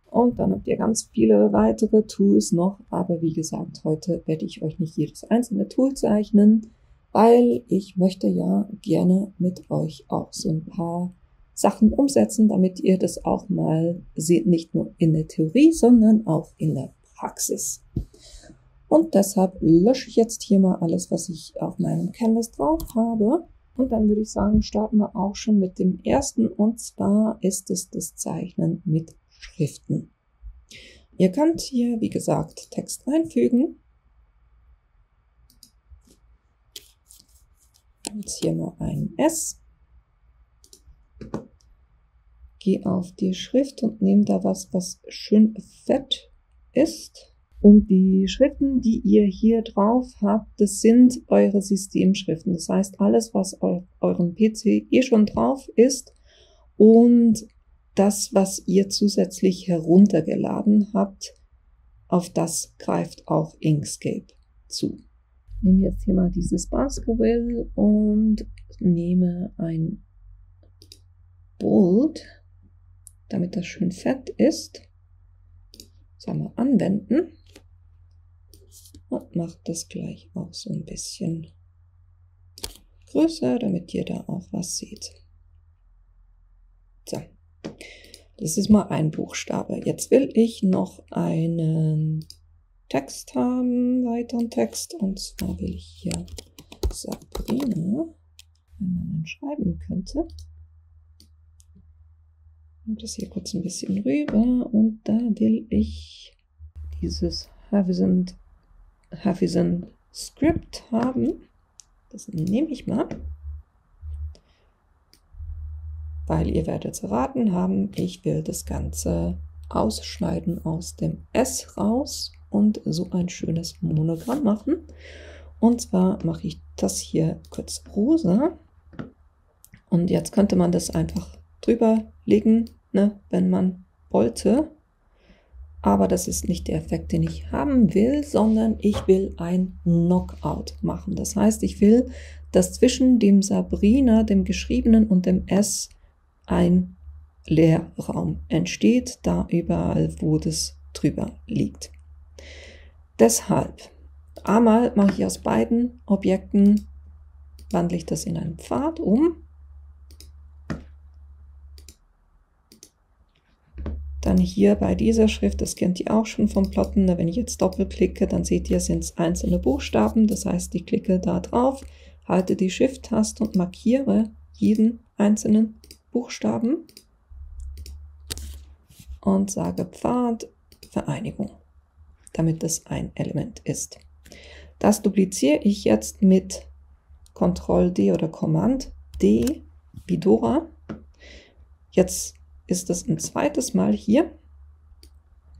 Und dann habt ihr ganz viele weitere Tools noch, aber wie gesagt, heute werde ich euch nicht jedes einzelne Tool zeichnen, weil ich möchte ja gerne mit euch auch so ein paar Sachen umsetzen, damit ihr das auch mal seht, nicht nur in der Theorie, sondern auch in der Praxis. Und deshalb lösche ich jetzt hier mal alles, was ich auf meinem Canvas drauf habe. Und dann würde ich sagen, starten wir auch schon mit dem ersten, und zwar ist es das Zeichnen mit Schriften. Ihr könnt hier, wie gesagt, Text einfügen. Jetzt hier mal ein S. Gehe auf die Schrift und nehme da was schön fett ist. Und die Schriften, die ihr hier drauf habt, das sind eure Systemschriften. Das heißt, alles, was auf eurem PC schon drauf ist und das, was ihr zusätzlich heruntergeladen habt, auf das greift auch Inkscape zu. Ich nehme jetzt hier mal dieses Baskerville und nehme ein Bold, damit das schön fett ist. Sagen wir anwenden und mache das gleich auch so ein bisschen größer, damit ihr da auch was seht. So, das ist mal ein Buchstabe. Jetzt will ich noch einen Text haben, weiteren Text, und zwar will ich hier Sabrina, wenn man dann schreiben könnte. Und das hier kurz ein bisschen rüber und da will ich dieses Hafizan Script haben. Das nehme ich mal. Weil ihr werdet erraten haben, ich will das Ganze ausschneiden aus dem S raus und so ein schönes Monogramm machen. Und zwar mache ich das hier kurz rosa. Und jetzt könnte man das einfach drüber legen, ne, wenn man wollte. Aber das ist nicht der Effekt, den ich haben will, sondern ich will ein Knockout machen. Das heißt, ich will, dass zwischen dem Sabrina, dem Geschriebenen, und dem S ein Leerraum entsteht, da überall, wo das drüber liegt. Deshalb, einmal mache ich aus beiden Objekten, wandle ich das in einen Pfad um. Dann hier bei dieser Schrift, das kennt ihr auch schon vom Plotten, wenn ich jetzt doppelklicke, dann seht ihr, sind es einzelne Buchstaben. Das heißt, ich klicke da drauf, halte die Shift-Taste und markiere jeden einzelnen Buchstaben und sage Pfad Vereinigung, damit das ein Element ist. Das dupliziere ich jetzt mit Ctrl-D oder Command-D wie Dora. Jetzt ist das ein zweites Mal hier.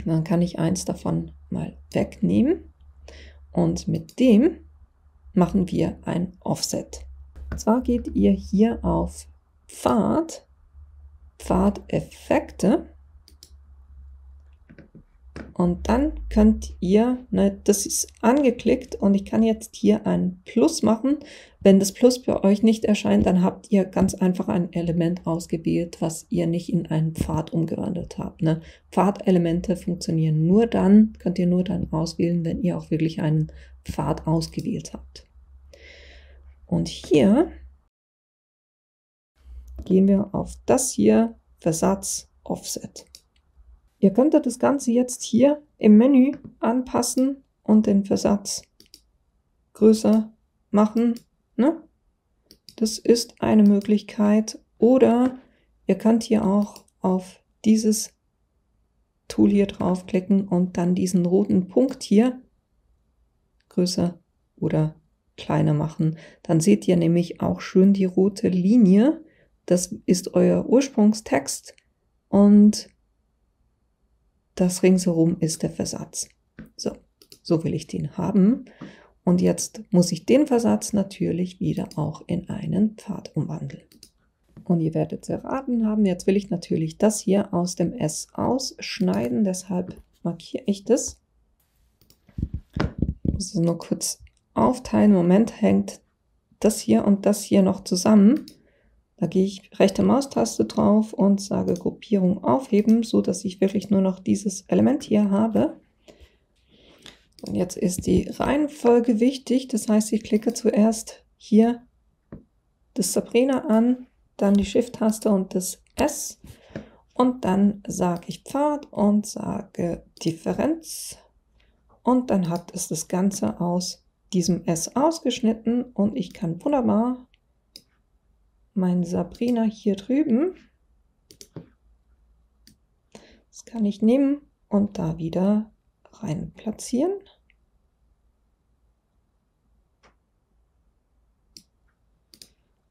Dann kann ich eins davon mal wegnehmen und mit dem machen wir ein Offset. Und zwar geht ihr hier auf Pfad, Pfadeffekte und dann könnt ihr, ne, das ist angeklickt und ich kann jetzt hier ein Plus machen. Wenn das Plus bei euch nicht erscheint, dann habt ihr ganz einfach ein Element ausgewählt, was ihr nicht in einen Pfad umgewandelt habt. Ne? Pfadelemente funktionieren nur dann, könnt ihr nur dann auswählen, wenn ihr auch wirklich einen Pfad ausgewählt habt. Und hier gehen wir auf das hier, Versatz, Offset. Ihr könntet das Ganze jetzt hier im Menü anpassen und den Versatz größer machen. Ne? Das ist eine Möglichkeit. Oder ihr könnt hier auch auf dieses Tool hier draufklicken und dann diesen roten Punkt hier größer oder kleiner machen. Dann seht ihr nämlich auch schön die rote Linie. Das ist euer Ursprungstext und das ringsherum ist der Versatz. So will ich den haben. Und jetzt muss ich den Versatz natürlich wieder auch in einen Pfad umwandeln. Und ihr werdet es erraten haben, jetzt will ich natürlich das hier aus dem S ausschneiden, deshalb markiere ich das. Ich muss es nur kurz aufteilen. Im Moment hängt das hier und das hier noch zusammen. Da gehe ich rechte Maustaste drauf und sage Gruppierung aufheben, so dass ich wirklich nur noch dieses Element hier habe. Und jetzt ist die Reihenfolge wichtig, das heißt, ich klicke zuerst hier das Sabrina an, dann die Shift-Taste und das S und dann sage ich Pfad und sage Differenz und dann hat es das Ganze aus diesem S ausgeschnitten und ich kann wunderbar mein Sabrina hier drüben, das kann ich nehmen und da wieder rein platzieren.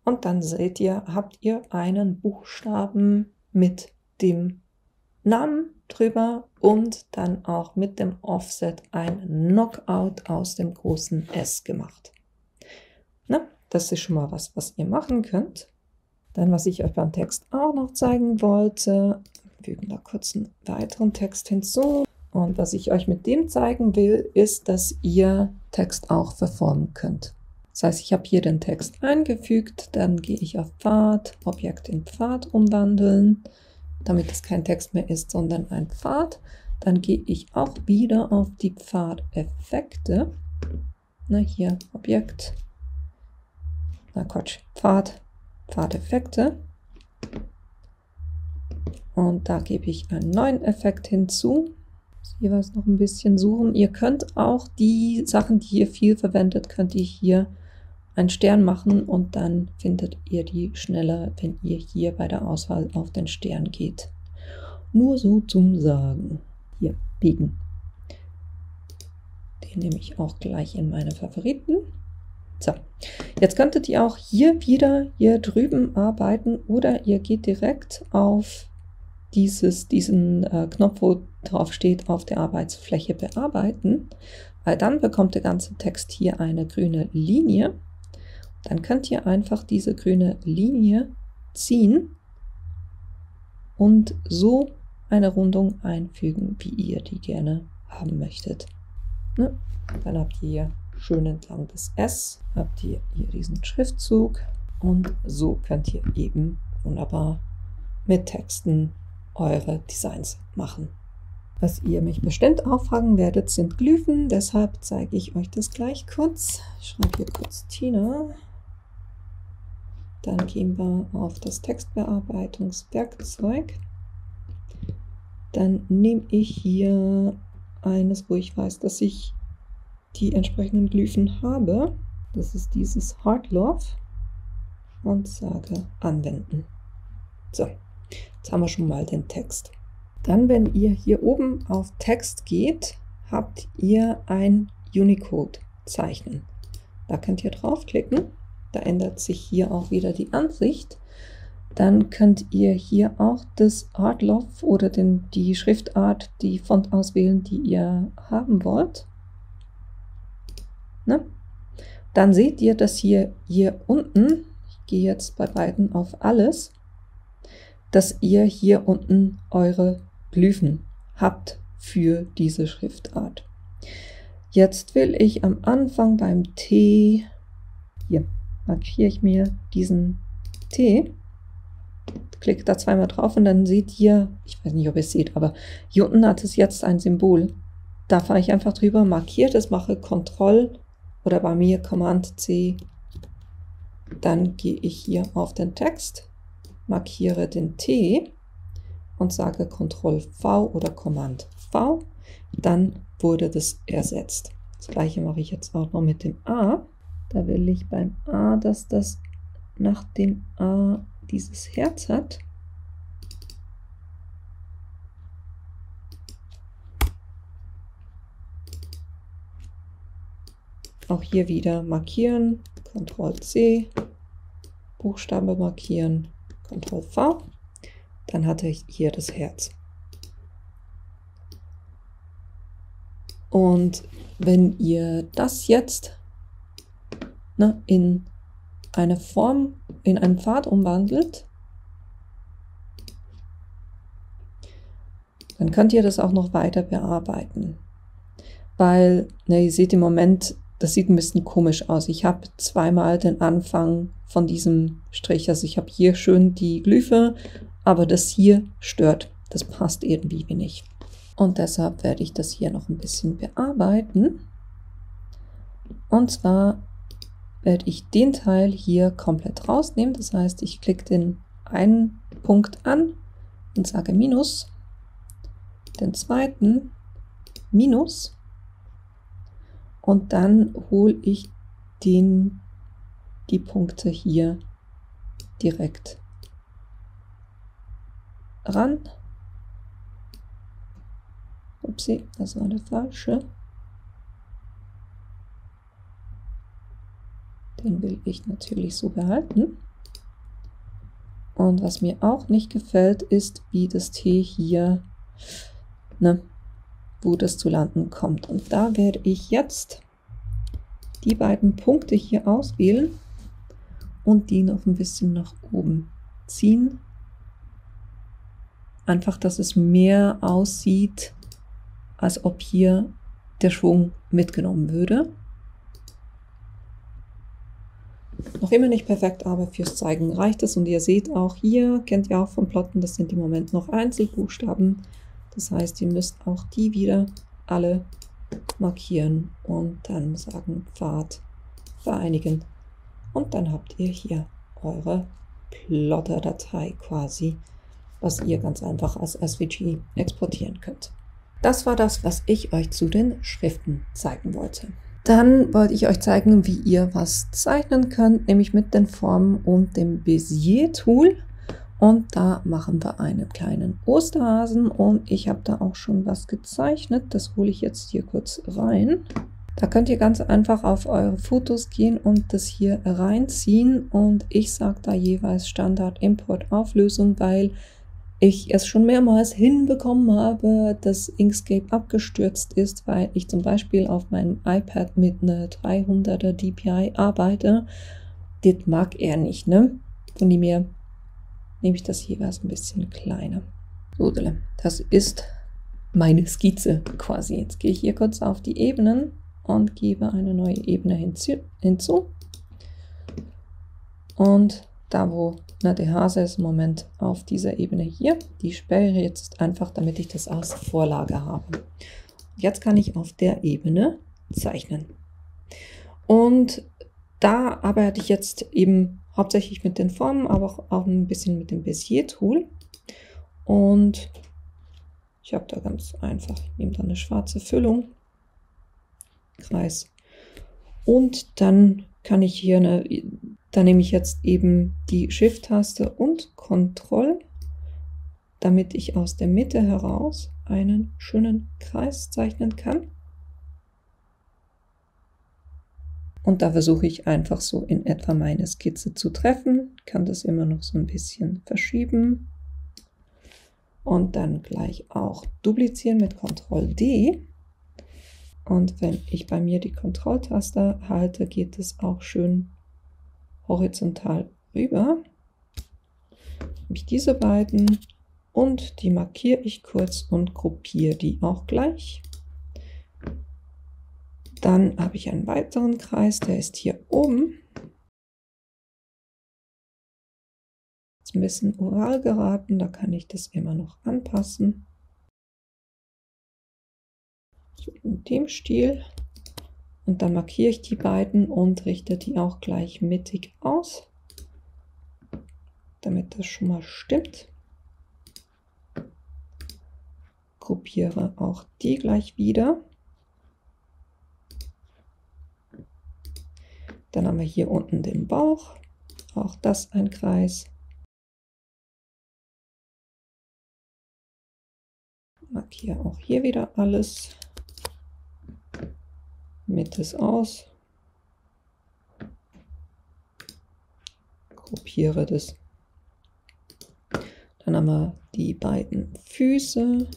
Und dann seht ihr, habt ihr einen Buchstaben mit dem Namen drüber und dann auch mit dem Offset ein Knockout aus dem großen S gemacht. Na, das ist schon mal was ihr machen könnt. Dann, was ich euch beim Text auch noch zeigen wollte, fügen da kurz einen weiteren Text hinzu. Und was ich euch mit dem zeigen will, ist, dass ihr Text auch verformen könnt. Das heißt, ich habe hier den Text eingefügt, dann gehe ich auf Pfad, Objekt in Pfad umwandeln, damit es kein Text mehr ist, sondern ein Pfad. Dann gehe ich auch wieder auf die Pfadeffekte. Na, hier Objekt, Pfadeffekte. Und da gebe ich einen neuen Effekt hinzu. Jeweils noch ein bisschen suchen. Ihr könnt auch die Sachen, die ihr viel verwendet, könnt ihr hier einen Stern machen und dann findet ihr die schneller, wenn ihr hier bei der Auswahl auf den Stern geht. Nur so zum Sagen. Hier, biegen. Den nehme ich auch gleich in meine Favoriten. So, jetzt könntet ihr auch hier wieder hier drüben arbeiten oder ihr geht direkt auf diesen Knopf, wo drauf steht, auf der Arbeitsfläche bearbeiten, weil dann bekommt der ganze Text hier eine grüne Linie. Dann könnt ihr einfach diese grüne Linie ziehen und so eine Rundung einfügen, wie ihr die gerne haben möchtet. Ne? Dann habt ihr hier schön entlang des S, habt ihr hier diesen Schriftzug und so könnt ihr eben wunderbar mit Texten eure Designs machen. Was ihr mich bestimmt auch fragen werdet, sind Glyphen, deshalb zeige ich euch das gleich kurz. Ich schreibe hier kurz Tina. Dann gehen wir auf das Textbearbeitungswerkzeug. Dann nehme ich hier eines, wo ich weiß, dass ich die entsprechenden Glyphen habe. Das ist dieses Heartlove und sage Anwenden. So, jetzt haben wir schon mal den Text. Dann, wenn ihr hier oben auf Text geht, habt ihr ein Unicode zeichnen. Da könnt ihr draufklicken. Da ändert sich hier auch wieder die Ansicht. Dann könnt ihr hier auch das Heartlove oder die Schriftart, die Font auswählen, die ihr haben wollt. Ne? Dann seht ihr, dass hier unten, ich gehe jetzt bei beiden auf alles, dass ihr hier unten eure Glyphen habt für diese Schriftart. Jetzt will ich am Anfang beim T, hier markiere ich mir diesen T, klicke da zweimal drauf und dann seht ihr, ich weiß nicht, ob ihr es seht, aber hier unten hat es jetzt ein Symbol. Da fahre ich einfach drüber, markiert es, mache Ctrl oder bei mir Command C. Dann gehe ich hier auf den Text, markiere den T und sage Ctrl V oder Command V. Dann wurde das ersetzt. Das gleiche mache ich jetzt auch noch mit dem A. Da will ich beim A, dass das nach dem A dieses Herz hat. Auch hier wieder markieren, Ctrl C, Buchstabe markieren, Ctrl V. Dann hatte ich hier das Herz. Und wenn ihr das jetzt in eine Form, in einen Pfad umwandelt, dann könnt ihr das auch noch weiter bearbeiten. Weil, ihr seht im Moment, das sieht ein bisschen komisch aus. Ich habe zweimal den Anfang von diesem Strich, also ich habe hier schön die Glyphe, aber das hier stört. Das passt irgendwie nicht. Und deshalb werde ich das hier noch ein bisschen bearbeiten. Und zwar werde ich den Teil hier komplett rausnehmen. Das heißt, ich klicke den einen Punkt an und sage Minus, den zweiten Minus und dann hole ich die Punkte hier direkt ran. Upsi, das war der falsche. Den will ich natürlich so behalten. Und was mir auch nicht gefällt, ist, wie das T hier ne, wo das zu landen kommt. Und da werde ich jetzt die beiden Punkte hier auswählen und die noch ein bisschen nach oben ziehen. Einfach, dass es mehr aussieht, als ob hier der Schwung mitgenommen würde. Noch immer nicht perfekt, aber fürs Zeigen reicht es. Und ihr seht auch hier, kennt ihr auch vom Plotten, das sind im Moment noch Einzelbuchstaben. Das heißt, ihr müsst auch die wieder alle markieren und dann sagen Pfad vereinigen. Und dann habt ihr hier eure Plotter-Datei quasi, was ihr ganz einfach als SVG exportieren könnt. Das war das, was ich euch zu den Schriften zeigen wollte. Dann wollte ich euch zeigen, wie ihr was zeichnen könnt, nämlich mit den Formen und dem Bezier-Tool. Und da machen wir einen kleinen Osterhasen und ich habe da auch schon was gezeichnet. Das hole ich jetzt hier kurz rein. Da könnt ihr ganz einfach auf eure Fotos gehen und das hier reinziehen. Und ich sage da jeweils Standard Import Auflösung, weil ich es schon mehrmals hinbekommen habe, dass Inkscape abgestürzt ist, weil ich zum Beispiel auf meinem iPad mit einer 300er DPI arbeite. Das mag er nicht, ne? Von dem her nehme ich das jeweils ein bisschen kleiner. So, das ist meine Skizze quasi. Jetzt gehe ich hier kurz auf die Ebenen und gebe eine neue Ebene hinzu. Und da, wo der Hase ist im Moment auf dieser Ebene hier, die sperre ich jetzt einfach, damit ich das als Vorlage habe. Jetzt kann ich auf der Ebene zeichnen. Und da arbeite ich jetzt eben hauptsächlich mit den Formen, aber auch ein bisschen mit dem Bezier-Tool. Und ich habe da ganz einfach, ich nehme da eine schwarze Füllung, Kreis. Und dann kann ich hier da nehme ich jetzt eben die Shift-Taste und Ctrl, damit ich aus der Mitte heraus einen schönen Kreis zeichnen kann. Und da versuche ich einfach so in etwa meine Skizze zu treffen. Kann das immer noch so ein bisschen verschieben. Und dann gleich auch duplizieren mit Ctrl-D. Und wenn ich bei mir die Ctrl-Taste halte, geht es auch schön horizontal rüber. Habe ich diese beiden und die markiere ich kurz und gruppiere die auch gleich. Dann habe ich einen weiteren Kreis, der ist hier oben. Ist ein bisschen oval geraten, da kann ich das immer noch anpassen. So in dem Stil. Und dann markiere ich die beiden und richte die auch gleich mittig aus, damit das schon mal stimmt. Gruppiere auch die gleich wieder. Dann haben wir hier unten den Bauch, auch das ein Kreis. Markiere auch hier wieder alles. Mitte ist aus. Gruppiere das. Dann haben wir die beiden Füße.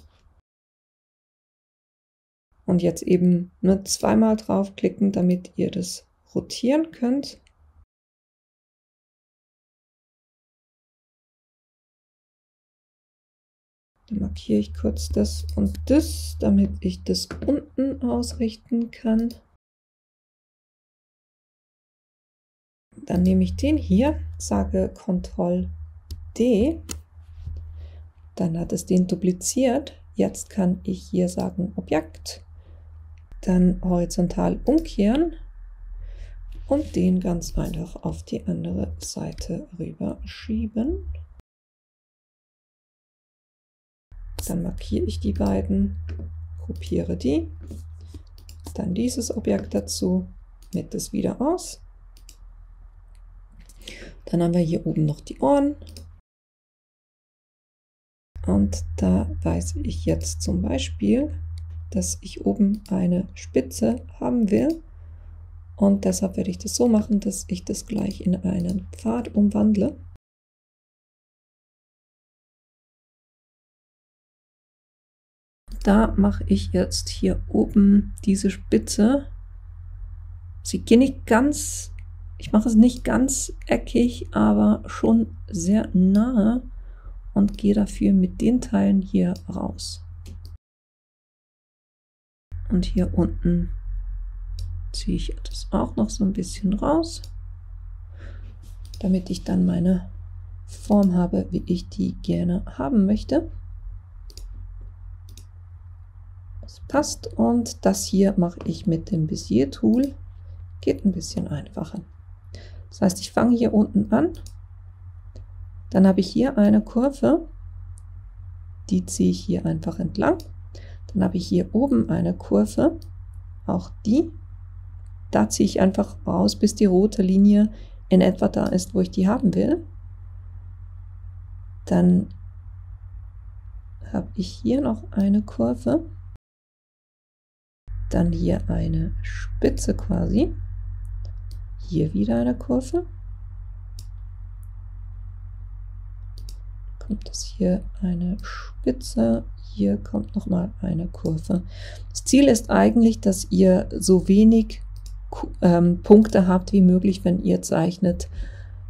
Und jetzt eben nur zweimal draufklicken, damit ihr das rotieren könnt. Dann markiere ich kurz das und das, damit ich das unten ausrichten kann. Dann nehme ich den hier, sage Ctrl-D. Dann hat es den dupliziert. Jetzt kann ich hier sagen Objekt. Dann horizontal umkehren und den ganz einfach auf die andere Seite rüber schieben. Dann markiere ich die beiden, gruppiere die, dann dieses Objekt dazu, mit es wieder aus. Dann haben wir hier oben noch die Ohren. Und da weiß ich jetzt zum Beispiel, dass ich oben eine Spitze haben will. Und deshalb werde ich das so machen, dass ich das gleich in einen Pfad umwandle. da mache ich jetzt hier oben diese Spitze. Sie geht nicht ganz, ich mache es nicht ganz eckig, aber schon sehr nahe und gehe dafür mit den Teilen hier raus. Und hier unten ziehe ich das auch noch so ein bisschen raus, damit ich dann meine Form habe, wie ich die gerne haben möchte. Das passt, und das hier mache ich mit dem Bezier-Tool. Geht ein bisschen einfacher. Das heißt, ich fange hier unten an, dann habe ich hier eine Kurve, die ziehe ich hier einfach entlang. Dann habe ich hier oben eine Kurve, auch die. Da ziehe ich einfach raus, bis die rote Linie in etwa da ist, wo ich die haben will. Dann habe ich hier noch eine Kurve. Dann hier eine Spitze quasi. Hier wieder eine Kurve. Kommt es hier eine Spitze. Hier kommt nochmal eine Kurve. Das Ziel ist eigentlich, dass ihr so wenig Punkte habt wie möglich, wenn ihr zeichnet.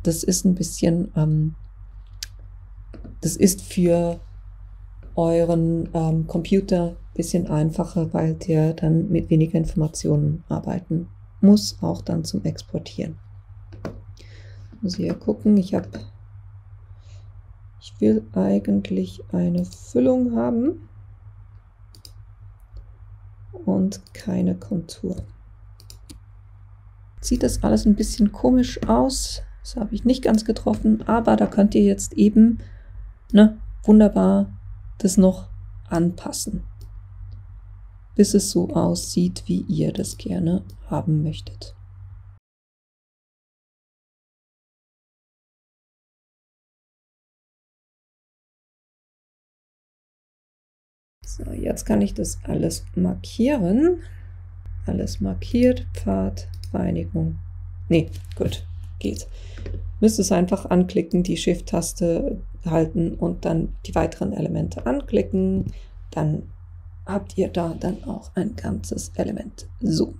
Das ist ein bisschen, das ist für euren Computer ein bisschen einfacher, weil der dann mit weniger Informationen arbeiten muss, auch dann zum Exportieren. Muss ich ja gucken, ich will eigentlich eine Füllung haben und keine Kontur. Sieht das alles ein bisschen komisch aus, das habe ich nicht ganz getroffen, aber da könnt ihr jetzt eben wunderbar das noch anpassen, bis es so aussieht, wie ihr das gerne haben möchtet. So, jetzt kann ich das alles markieren. Alles markiert, Pfad, Reinigung. Nee, gut, geht. Müsst es einfach anklicken, die Shift-Taste halten und dann die weiteren Elemente anklicken. Dann habt ihr da dann auch ein ganzes Element. So,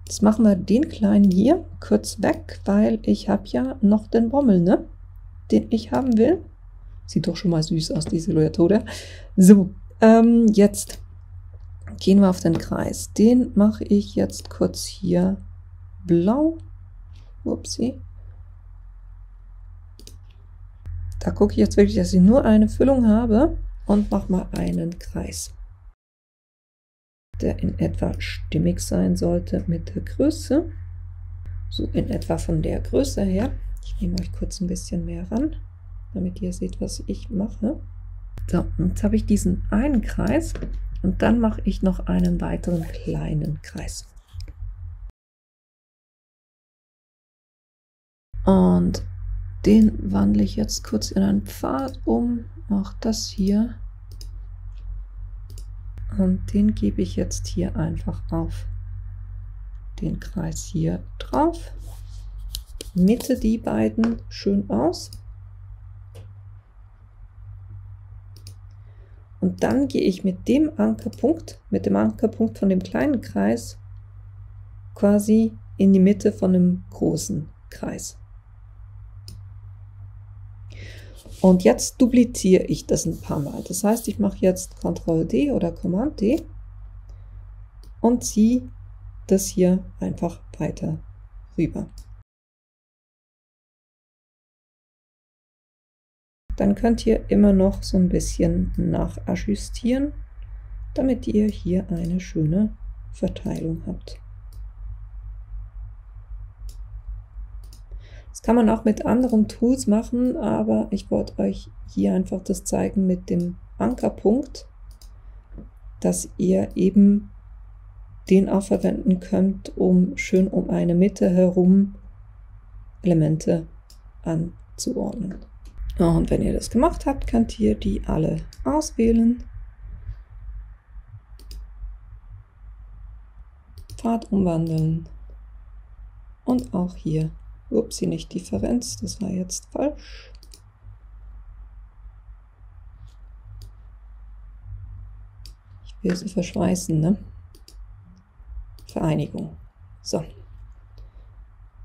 jetzt machen wir den kleinen hier kurz weg, weil ich habe ja noch den Bommel, ne? Den ich haben will. Sieht doch schon mal süß aus, die Silhouette, oder? So, jetzt gehen wir auf den Kreis. Den mache ich jetzt kurz hier blau. Upsi. Da gucke ich jetzt wirklich, dass ich nur eine Füllung habe und mache mal einen Kreis, der in etwa stimmig sein sollte mit der Größe. So in etwa von der Größe her. Ich nehme euch kurz ein bisschen mehr ran, damit ihr seht, was ich mache. So, jetzt habe ich diesen einen Kreis und dann mache ich noch einen weiteren kleinen Kreis. Und den wandle ich jetzt kurz in einen Pfad um, auch das hier. Und den gebe ich jetzt hier einfach auf den Kreis hier drauf. Mitte die beiden schön aus. Und dann gehe ich mit dem Ankerpunkt von dem kleinen Kreis quasi in die Mitte von dem großen Kreis. Und jetzt dupliziere ich das ein paar Mal. Das heißt, ich mache jetzt Ctrl-D oder Command-D und ziehe das hier einfach weiter rüber. Dann könnt ihr immer noch so ein bisschen nachadjustieren, damit ihr hier eine schöne Verteilung habt. Das kann man auch mit anderen Tools machen, aber ich wollte euch hier einfach das zeigen mit dem Ankerpunkt, dass ihr eben den auch verwenden könnt, um schön um eine Mitte herum Elemente anzuordnen. Und wenn ihr das gemacht habt, könnt ihr die alle auswählen. Pfad umwandeln. Und auch hier, upsie, nicht Differenz, das war jetzt falsch. Ich will sie verschweißen, ne? Vereinigung. So.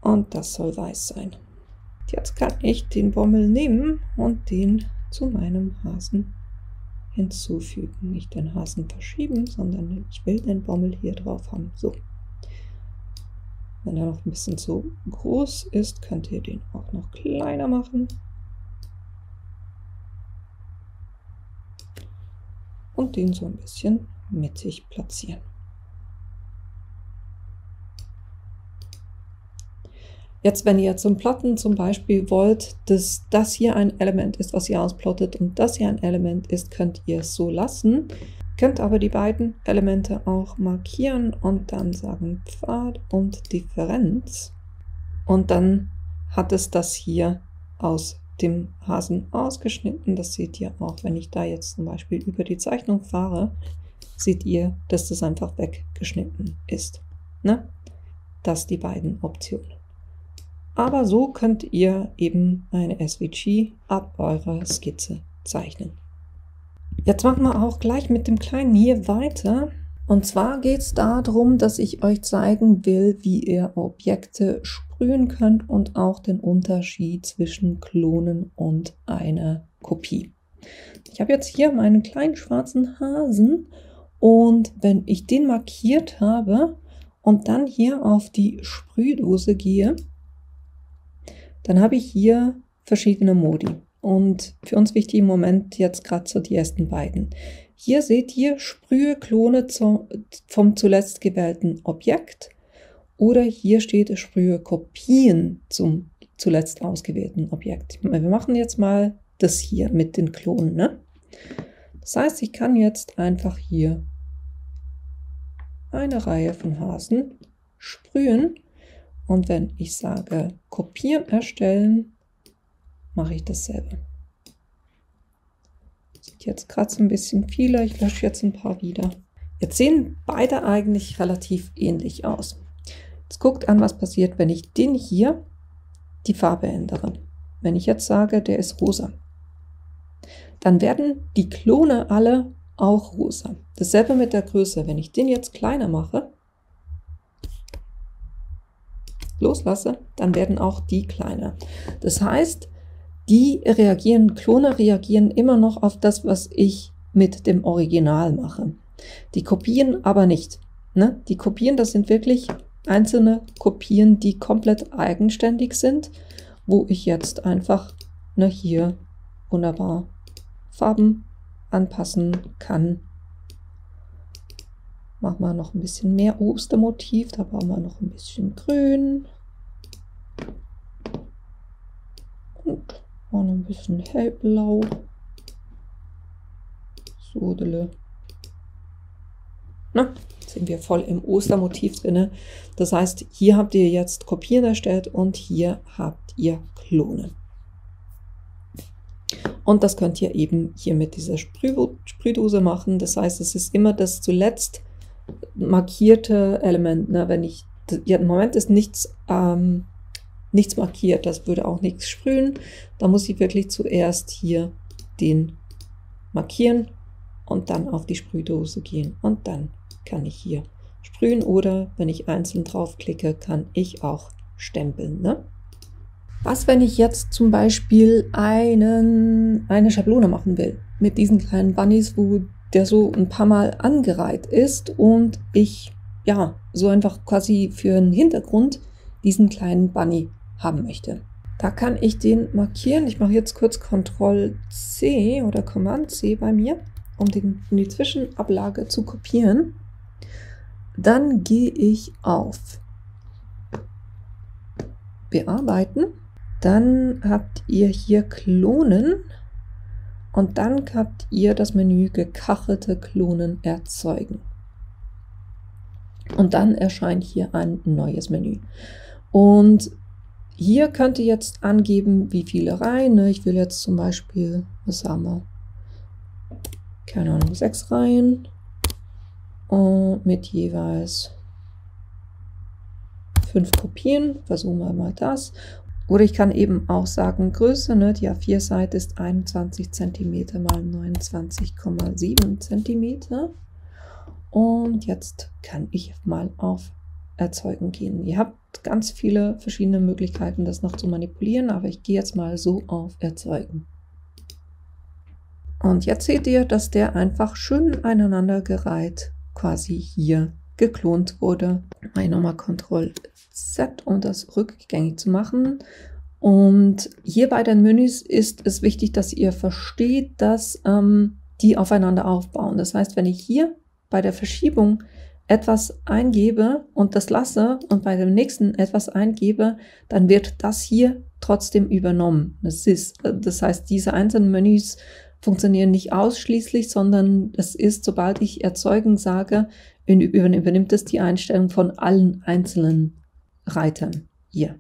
Und das soll weiß sein. Jetzt kann ich den Bommel nehmen und den zu meinem Hasen hinzufügen. Nicht den Hasen verschieben, sondern ich will den Bommel hier drauf haben. So. Wenn er noch ein bisschen zu groß ist, könnt ihr den auch noch kleiner machen. Und den so ein bisschen mittig platzieren. Jetzt, wenn ihr zum Plotten zum Beispiel wollt, dass das hier ein Element ist, was ihr ausplottet und das hier ein Element ist, könnt ihr es so lassen. Könnt aber die beiden Elemente auch markieren und dann sagen Pfad und Differenz. Und dann hat es das hier aus dem Hasen ausgeschnitten. Das seht ihr auch, wenn ich da jetzt zum Beispiel über die Zeichnung fahre, seht ihr, dass das einfach weggeschnitten ist. Ne? Das die beiden Optionen. Aber so könnt ihr eben eine SVG ab eurer Skizze zeichnen. Jetzt machen wir auch gleich mit dem Kleinen hier weiter. Und zwar geht es darum, dass ich euch zeigen will, wie ihr Objekte sprühen könnt und auch den Unterschied zwischen Klonen und einer Kopie. Ich habe jetzt hier meinen kleinen schwarzen Hasen und wenn ich den markiert habe und dann hier auf die Sprühdose gehe, dann habe ich hier verschiedene Modi. Und für uns wichtig im Moment jetzt gerade so die ersten beiden. Hier seht ihr, sprühe Klone vom zuletzt gewählten Objekt. Oder hier steht, sprühe Kopien zum zuletzt ausgewählten Objekt. Wir machen jetzt mal das hier mit den Klonen. Ne? Das heißt, ich kann jetzt einfach hier eine Reihe von Hasen sprühen. Und wenn ich sage, kopieren, erstellen, mache ich dasselbe. Sieht jetzt gerade so ein bisschen viele, ich lösche jetzt ein paar wieder. Jetzt sehen beide eigentlich relativ ähnlich aus. Jetzt guckt an, was passiert, wenn ich den hier die Farbe ändere. Wenn ich jetzt sage, der ist rosa, dann werden die Klone alle auch rosa. Dasselbe mit der Größe. Wenn ich den jetzt kleiner mache, loslasse, dann werden auch die kleiner. Das heißt, Klone reagieren immer noch auf das, was ich mit dem Original mache. Die Kopien aber nicht. Ne? Die Kopien, das sind wirklich einzelne Kopien, die komplett eigenständig sind, wo ich jetzt einfach hier wunderbar Farben anpassen kann. Machen wir noch ein bisschen mehr Ostermotiv, da brauchen wir noch ein bisschen Grün. Und auch noch ein bisschen Hellblau. So, na, sind wir voll im Ostermotiv drin. Das heißt, hier habt ihr jetzt Kopien erstellt und hier habt ihr Klone. Und das könnt ihr eben hier mit dieser Sprühdose machen. Das heißt, es ist immer das zuletzt markierte Element. Ne? Wenn ich, ja, im Moment ist nichts markiert, das würde auch nichts sprühen. Da muss ich wirklich zuerst hier den markieren und dann auf die Sprühdose gehen und dann kann ich hier sprühen oder wenn ich einzeln draufklicke, kann ich auch stempeln. Ne? Was, wenn ich jetzt zum Beispiel eine Schablone machen will mit diesen kleinen Bunnies, wo der so ein paar Mal angereiht ist und ich ja so einfach quasi für einen Hintergrund diesen kleinen Bunny haben möchte. Da kann ich den markieren. Ich mache jetzt kurz Ctrl-C oder Command-C bei mir, um die Zwischenablage zu kopieren. Dann gehe ich auf Bearbeiten. Dann habt ihr hier Klonen und dann habt ihr das Menü gekachelte Klonen erzeugen. Und dann erscheint hier ein neues Menü. Und hier könnt ihr jetzt angeben, wie viele Reihen. Ich will jetzt zum Beispiel, was haben wir? Keine Ahnung, 6 Reihen. Und mit jeweils 5 Kopien. Versuchen wir mal das. Oder ich kann eben auch sagen, Größe, ne? Die A4-Seite ist 21 cm mal 29,7 cm. Und jetzt kann ich mal auf Erzeugen gehen. Ihr habt ganz viele verschiedene Möglichkeiten, das noch zu manipulieren, aber ich gehe jetzt mal so auf Erzeugen. Und jetzt seht ihr, dass der einfach schön aneinandergereiht quasi hier geklont wurde. Mache ich nochmal Ctrl-Z, um das rückgängig zu machen. Und hier bei den Menüs ist es wichtig, dass ihr versteht, dass die aufeinander aufbauen. Das heißt, wenn ich hier bei der Verschiebung etwas eingebe und das lasse und bei dem nächsten etwas eingebe, dann wird das hier trotzdem übernommen. Das heißt, diese einzelnen Menüs funktionieren nicht ausschließlich, sondern es ist, sobald ich Erzeugen sage, übernimmt es die Einstellung von allen einzelnen Reitern hier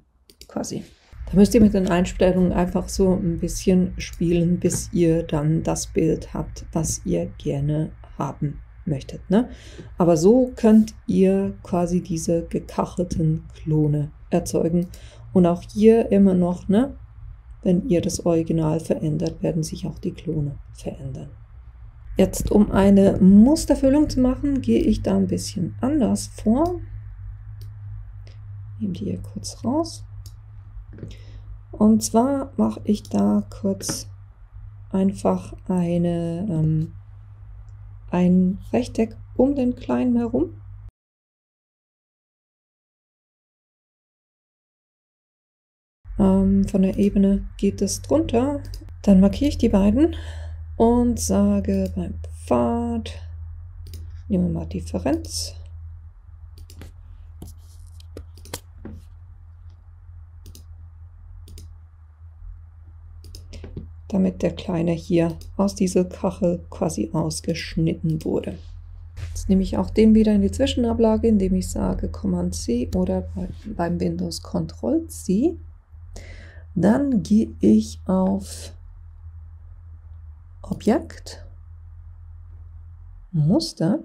quasi. Da müsst ihr mit den Einstellungen einfach so ein bisschen spielen, bis ihr dann das Bild habt, was ihr gerne haben möchtet. Ne? Aber so könnt ihr quasi diese gekachelten Klone erzeugen. Und auch hier immer noch, ne? Wenn ihr das Original verändert, werden sich auch die Klone verändern. Jetzt, um eine Musterfüllung zu machen, gehe ich da ein bisschen anders vor. Nehme die hier kurz raus. Und zwar mache ich da kurz einfach ein Rechteck um den Kleinen herum. Von der Ebene geht es drunter. Dann markiere ich die beiden und sage beim Pfad, nehmen wir mal Differenz. Damit der Kleine hier aus dieser Kachel quasi ausgeschnitten wurde. Jetzt nehme ich auch den wieder in die Zwischenablage, indem ich sage Command-C oder beim Windows Ctrl-C. Dann gehe ich auf Objekt, Muster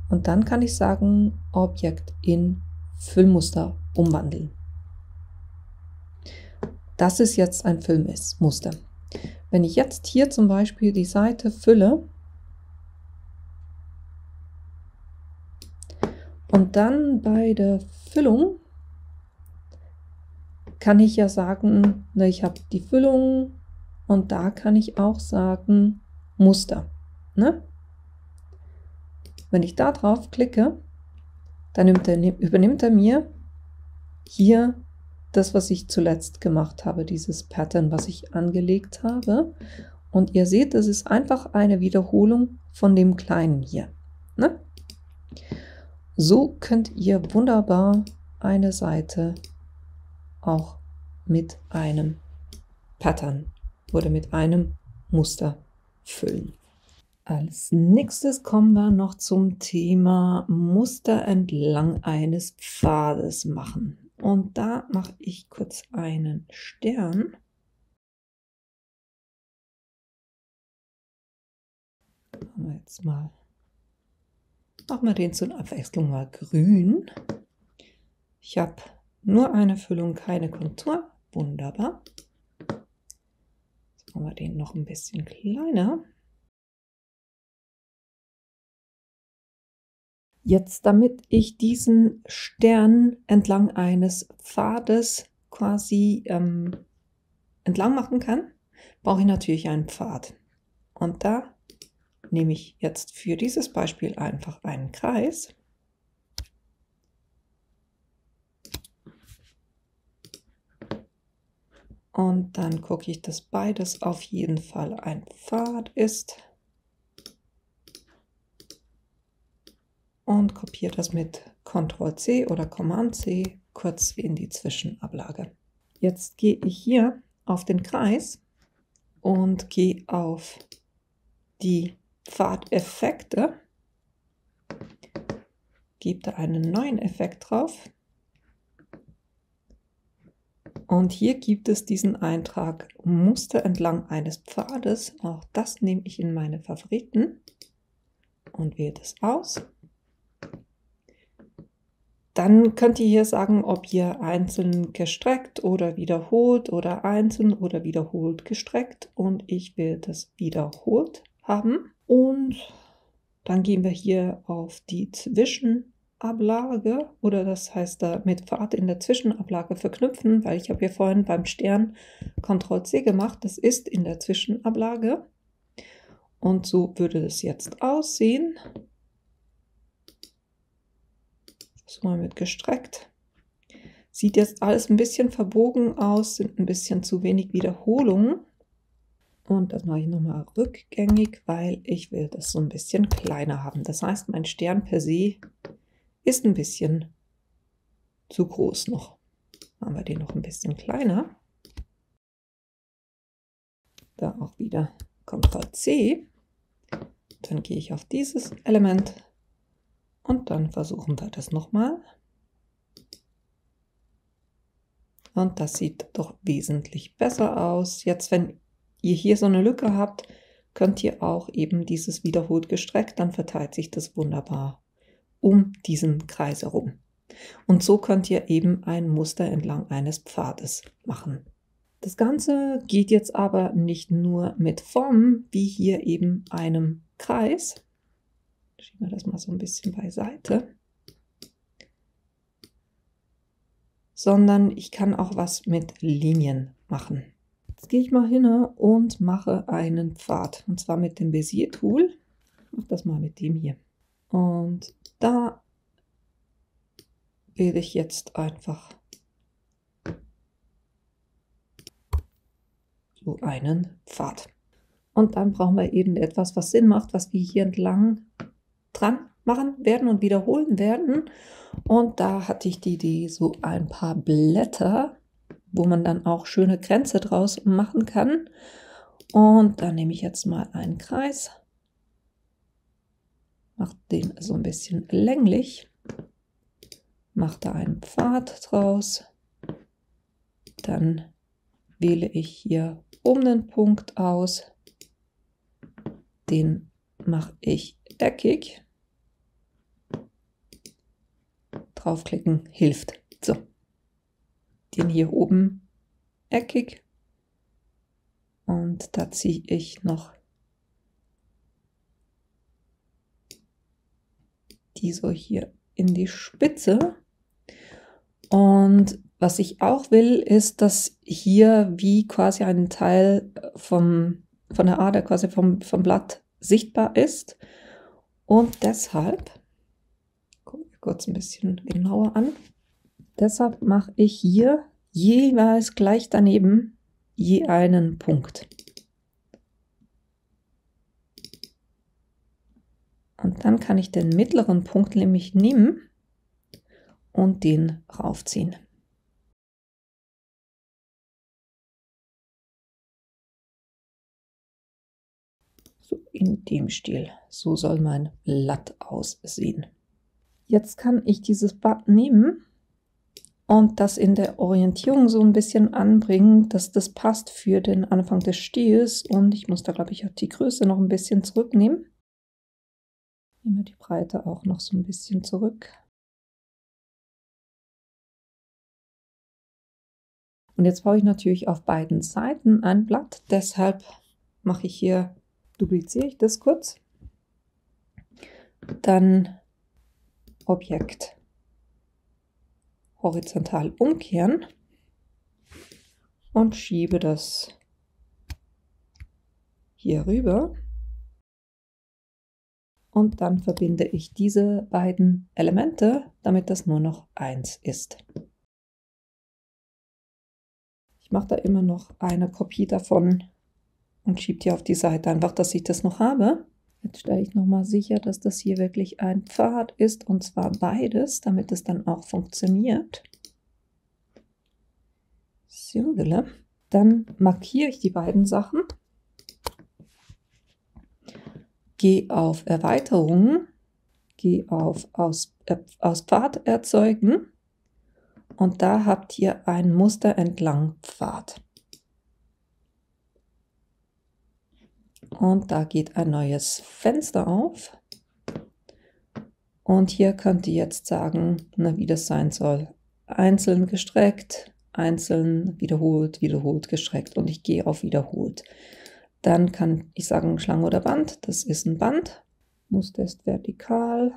und dann kann ich sagen Objekt in Füllmuster umwandeln. Das ist jetzt ein Füllmuster. Wenn ich jetzt hier zum Beispiel die Seite fülle und dann bei der Füllung kann ich ja sagen, ne, ich habe die Füllung und da kann ich auch sagen Muster. Ne? Wenn ich da drauf klicke, dann übernimmt er mir hier das, was ich zuletzt gemacht habe, dieses Pattern, was ich angelegt habe. Und ihr seht, das ist einfach eine Wiederholung von dem Kleinen hier. Ne? So könnt ihr wunderbar eine Seite auch mit einem Pattern oder mit einem Muster füllen. Als nächstes kommen wir noch zum Thema Muster entlang eines Pfades machen. Und da mache ich kurz einen Stern. Machen wir jetzt mal, machen wir den zur Abwechslung mal grün. Ich habe nur eine Füllung, keine Kontur. Wunderbar. Jetzt machen wir den noch ein bisschen kleiner. Jetzt, damit ich diesen Stern entlang eines Pfades quasi entlang machen kann, brauche ich natürlich einen Pfad. Und da nehme ich jetzt für dieses Beispiel einfach einen Kreis. Und dann gucke ich, dass beides auf jeden Fall ein Pfad ist. Und kopiere das mit Ctrl-C oder Command-C kurz in die Zwischenablage. Jetzt gehe ich hier auf den Kreis und gehe auf die Pfadeffekte, gebe da einen neuen Effekt drauf. Und hier gibt es diesen Eintrag Muster entlang eines Pfades. Auch das nehme ich in meine Favoriten und wähle das aus. Dann könnt ihr hier sagen, ob ihr einzeln gestreckt oder wiederholt oder einzeln oder wiederholt gestreckt. Und ich will das wiederholt haben. Und Dann gehen wir hier auf die Zwischenablage, oder das heißt da mit Pfad in der Zwischenablage verknüpfen, weil ich habe hier vorhin beim Stern Ctrl+C gemacht, das ist in der Zwischenablage. Und so würde das jetzt aussehen. So mal mit gestreckt. Sieht jetzt alles ein bisschen verbogen aus, sind ein bisschen zu wenig Wiederholungen. Und das mache ich nochmal rückgängig, weil ich will das so ein bisschen kleiner haben. Das heißt, mein Stern per se ist ein bisschen zu groß noch. Machen wir den noch ein bisschen kleiner. Da auch wieder Ctrl+C. Dann gehe ich auf dieses Element und dann versuchen wir das nochmal. Und das sieht doch wesentlich besser aus. Jetzt, wenn ihr hier so eine Lücke habt, könnt ihr auch eben dieses wiederholt gestreckt, dann verteilt sich das wunderbar um diesen Kreis herum. Und so könnt ihr eben ein Muster entlang eines Pfades machen. Das Ganze geht jetzt aber nicht nur mit Formen, wie hier eben einem Kreis. Schieben wir das mal so ein bisschen beiseite. Sondern ich kann auch was mit Linien machen. Jetzt gehe ich mal hin und mache einen Pfad, und zwar mit dem Bezier-Tool. Ich mache das mal mit dem hier. Und da wähle ich jetzt einfach so einen Pfad. Und dann brauchen wir eben etwas, was Sinn macht, was wir hier entlang dran machen werden und wiederholen werden. Und da hatte ich die Idee, so ein paar Blätter, wo man dann auch schöne Grenze draus machen kann. Und da nehme ich jetzt mal einen Kreis, mache den so ein bisschen länglich, mache da einen Pfad draus. Dann wähle ich hier oben den Punkt aus, den mache ich eckig. Draufklicken hilft. So, den hier oben eckig, und da ziehe ich noch die so hier in die Spitze. Und was ich auch will, ist, dass hier wie quasi ein Teil von der Ader quasi vom Blatt sichtbar ist. Und deshalb, gucken wir kurz ein bisschen genauer an, deshalb mache ich hier jeweils gleich daneben je einen Punkt. Und dann kann ich den mittleren Punkt nämlich nehmen und den raufziehen. So in dem Stil. So soll mein Blatt aussehen. Jetzt kann ich dieses Blatt nehmen und das in der Orientierung so ein bisschen anbringen, dass das passt für den Anfang des Stils. Und ich muss da, glaube ich, auch die Größe noch ein bisschen zurücknehmen. Nehmen wir die Breite auch noch so ein bisschen zurück. Und jetzt brauche ich natürlich auf beiden Seiten ein Blatt. Deshalb mache ich hier, dupliziere ich das kurz. Dann Objekt horizontal umkehren und schiebe das hier rüber. Und dann verbinde ich diese beiden Elemente, damit das nur noch eins ist. Ich mache da immer noch eine Kopie davon und schiebe die auf die Seite, einfach, dass ich das noch habe. Jetzt stelle ich nochmal sicher, dass das hier wirklich ein Pfad ist, und zwar beides, damit es dann auch funktioniert. So, dann markiere ich die beiden Sachen. Gehe auf Erweiterungen, gehe auf aus Pfad erzeugen, und da habt ihr ein Muster entlang Pfad. Und da geht ein neues Fenster auf. Und hier könnt ihr jetzt sagen, wie das sein soll. Einzeln gestreckt, einzeln wiederholt, wiederholt gestreckt. Und ich gehe auf wiederholt. Dann kann ich sagen Schlange oder Band. Das ist ein Band. Muster ist vertikal.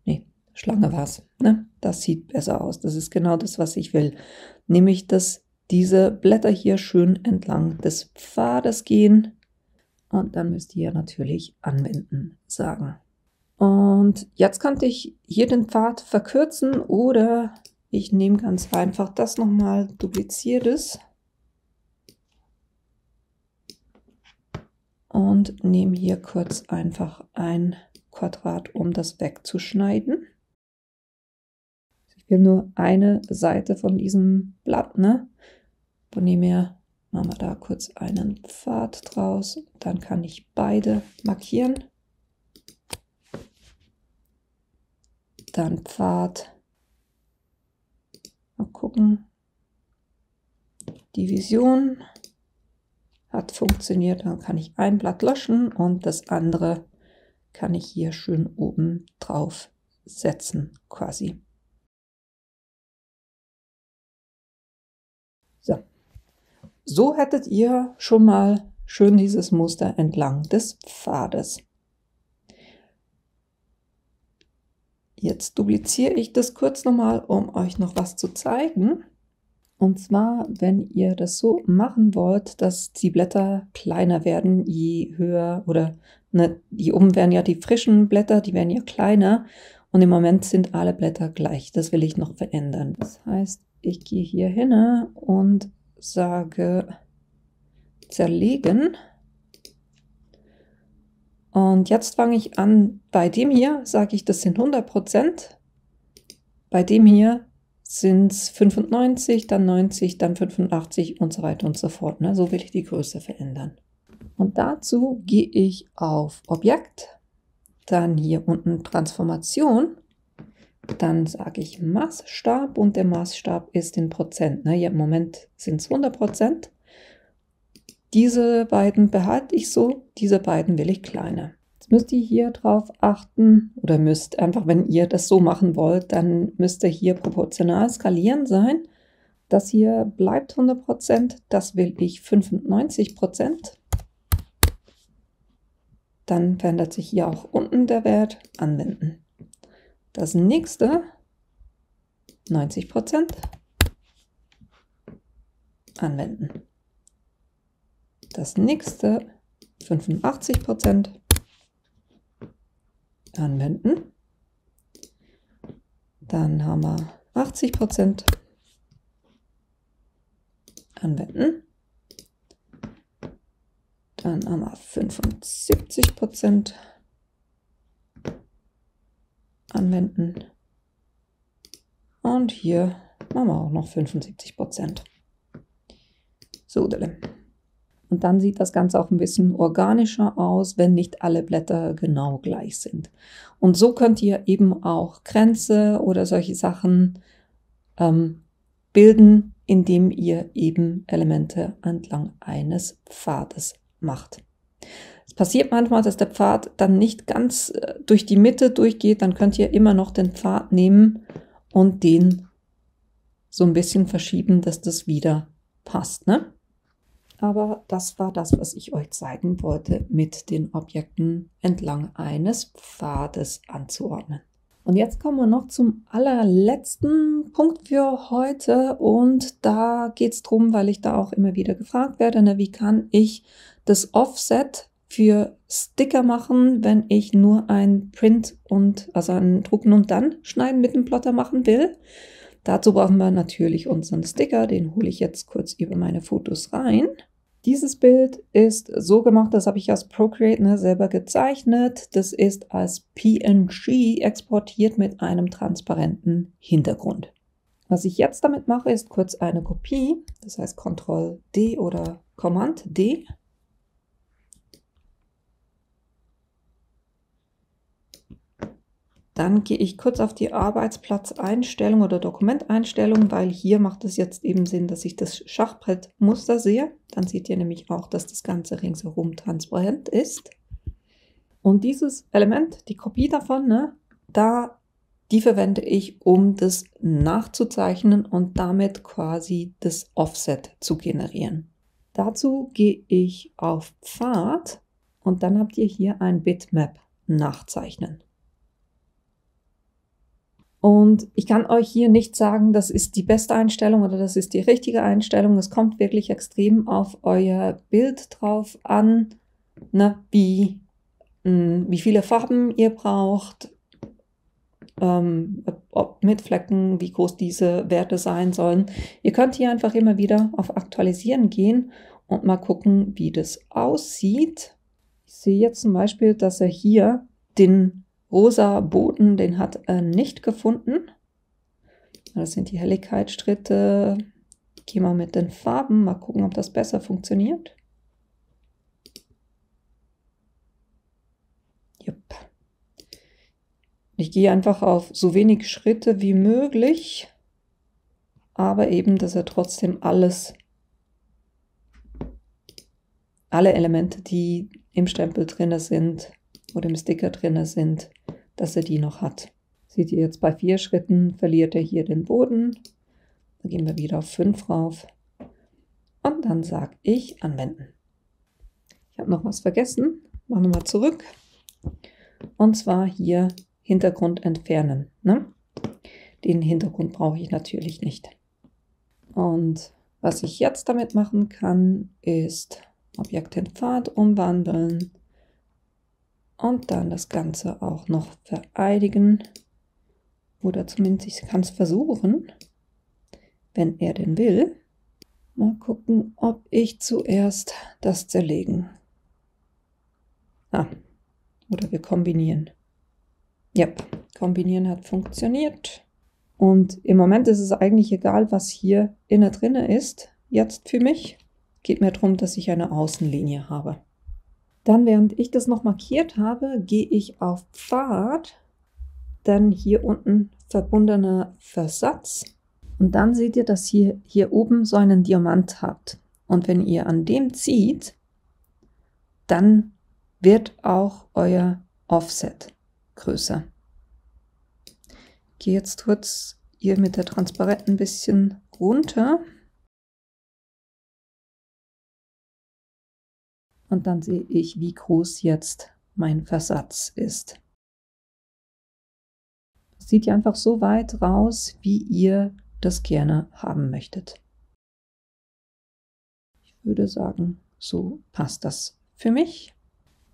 Nee, Schlange war es. Ne? Das sieht besser aus. Das ist genau das, was ich will. Nämlich, dass diese Blätter hier schön entlang des Pfades gehen. Und dann müsst ihr natürlich anwenden sagen. Und jetzt könnte ich hier den Pfad verkürzen oder ich nehme ganz einfach das nochmal, dupliziere das und nehme hier kurz einfach ein Quadrat, um das wegzuschneiden. Ich will nur eine Seite von diesem Blatt, ne? Von dem her machen wir da kurz einen Pfad draus. Dann kann ich beide markieren. Dann Pfad. Mal gucken. Division hat funktioniert. Dann kann ich ein Blatt löschen und das andere kann ich hier schön oben drauf setzen, quasi. So hättet ihr schon mal schön dieses Muster entlang des Pfades. Jetzt dupliziere ich das kurz nochmal, um euch noch was zu zeigen. Und zwar, wenn ihr das so machen wollt, dass die Blätter kleiner werden, je höher oder ne, hier oben werden ja die frischen Blätter, die werden ja kleiner und im Moment sind alle Blätter gleich. Das will ich noch verändern. Das heißt, ich gehe hier hin und sage zerlegen. Und jetzt fange ich an, bei dem hier sage ich, das sind 100%. Bei dem hier sind es 95, dann 90, dann 85 und so weiter und so fort. Ne? So will ich die Größe verändern. Und dazu gehe ich auf Objekt, dann hier unten Transformation, dann sage ich Maßstab und der Maßstab ist in Prozent. Ne? Hier im Moment sind es 100%. Diese beiden behalte ich so, diese beiden will ich kleiner. Jetzt müsst ihr hier drauf achten oder müsst einfach, wenn ihr das so machen wollt, dann müsst ihr hier proportional skalieren sein. Das hier bleibt 100%, das will ich 95%. Dann verändert sich hier auch unten der Wert, anwenden. Das nächste 90%, anwenden. Das nächste 85%, anwenden. Dann haben wir 80%, anwenden. Dann haben wir 75%, anwenden. Und hier machen wir auch noch 75%. So, und dann sieht das Ganze auch ein bisschen organischer aus, wenn nicht alle Blätter genau gleich sind. Und so könnt ihr eben auch Kränze oder solche Sachen bilden, indem ihr eben Elemente entlang eines Pfades macht. Es passiert manchmal, dass der Pfad dann nicht ganz durch die Mitte durchgeht, dann könnt ihr immer noch den Pfad nehmen und den so ein bisschen verschieben, dass das wieder passt, ne? Aber das war das, was ich euch zeigen wollte, mit den Objekten entlang eines Pfades anzuordnen. Und jetzt kommen wir noch zum allerletzten Punkt für heute und da geht es darum, weil ich da auch immer wieder gefragt werde, ne, wie kann ich das Offset für Sticker machen, wenn ich nur ein Print und also ein Drucken und dann schneiden mit dem Plotter machen will. Dazu brauchen wir natürlich unseren Sticker, den hole ich jetzt kurz über meine Fotos rein. Dieses Bild ist so gemacht, das habe ich aus Procreate selber gezeichnet. Das ist als PNG exportiert mit einem transparenten Hintergrund. Was ich jetzt damit mache, ist kurz eine Kopie, das heißt Ctrl-D oder Command-D. Dann gehe ich kurz auf die Arbeitsplatzeinstellung oder Dokumenteinstellung, weil hier macht es jetzt eben Sinn, dass ich das Schachbrettmuster sehe. Dann seht ihr nämlich auch, dass das Ganze ringsherum transparent ist. Und dieses Element, die Kopie davon, ne, die verwende ich, um das nachzuzeichnen und damit quasi das Offset zu generieren. Dazu gehe ich auf Pfad und dann habt ihr hier ein Bitmap nachzeichnen. Und ich kann euch hier nicht sagen, das ist die beste Einstellung oder das ist die richtige Einstellung. Es kommt wirklich extrem auf euer Bild drauf an, ne, wie viele Farben ihr braucht, ob mit Flecken, wie groß diese Werte sein sollen. Ihr könnt hier einfach immer wieder auf Aktualisieren gehen und mal gucken, wie das aussieht. Ich sehe jetzt zum Beispiel, dass er hier den rosa Boden, den hat er nicht gefunden. Das sind die Helligkeitsschritte. Gehen wir mit den Farben, mal gucken, ob das besser funktioniert. Jupp. Ich gehe einfach auf so wenig Schritte wie möglich, aber eben, dass er trotzdem alle Elemente, die im Stempel drin sind oder im Sticker drin sind, dass er die noch hat. Seht ihr jetzt bei 4 Schritten verliert er hier den Boden. Dann gehen wir wieder auf 5 rauf und dann sage ich anwenden. Ich habe noch was vergessen. Machen wir mal zurück. Und zwar hier Hintergrund entfernen. Ne? Den Hintergrund brauche ich natürlich nicht. Und was ich jetzt damit machen kann, ist Objekt in Pfad umwandeln. Und dann das Ganze auch noch vereidigen. Oder zumindest ich kann es versuchen, wenn er denn will. Mal gucken, ob ich zuerst das zerlegen. Oder wir kombinieren. Ja, kombinieren hat funktioniert. Und im Moment ist es eigentlich egal, was hier innen drin ist. Jetzt für mich geht mir darum, dass ich eine Außenlinie habe. Dann, während ich das noch markiert habe, gehe ich auf Pfad, dann hier unten verbundener Versatz und dann seht ihr, dass ihr hier oben so einen Diamant habt. Und wenn ihr an dem zieht, dann wird auch euer Offset größer. Ich gehe jetzt kurz hier mit der Transparent ein bisschen runter. Und dann sehe ich, wie groß jetzt mein Versatz ist. Es sieht ja einfach so weit raus, wie ihr das gerne haben möchtet. Ich würde sagen, so passt das für mich.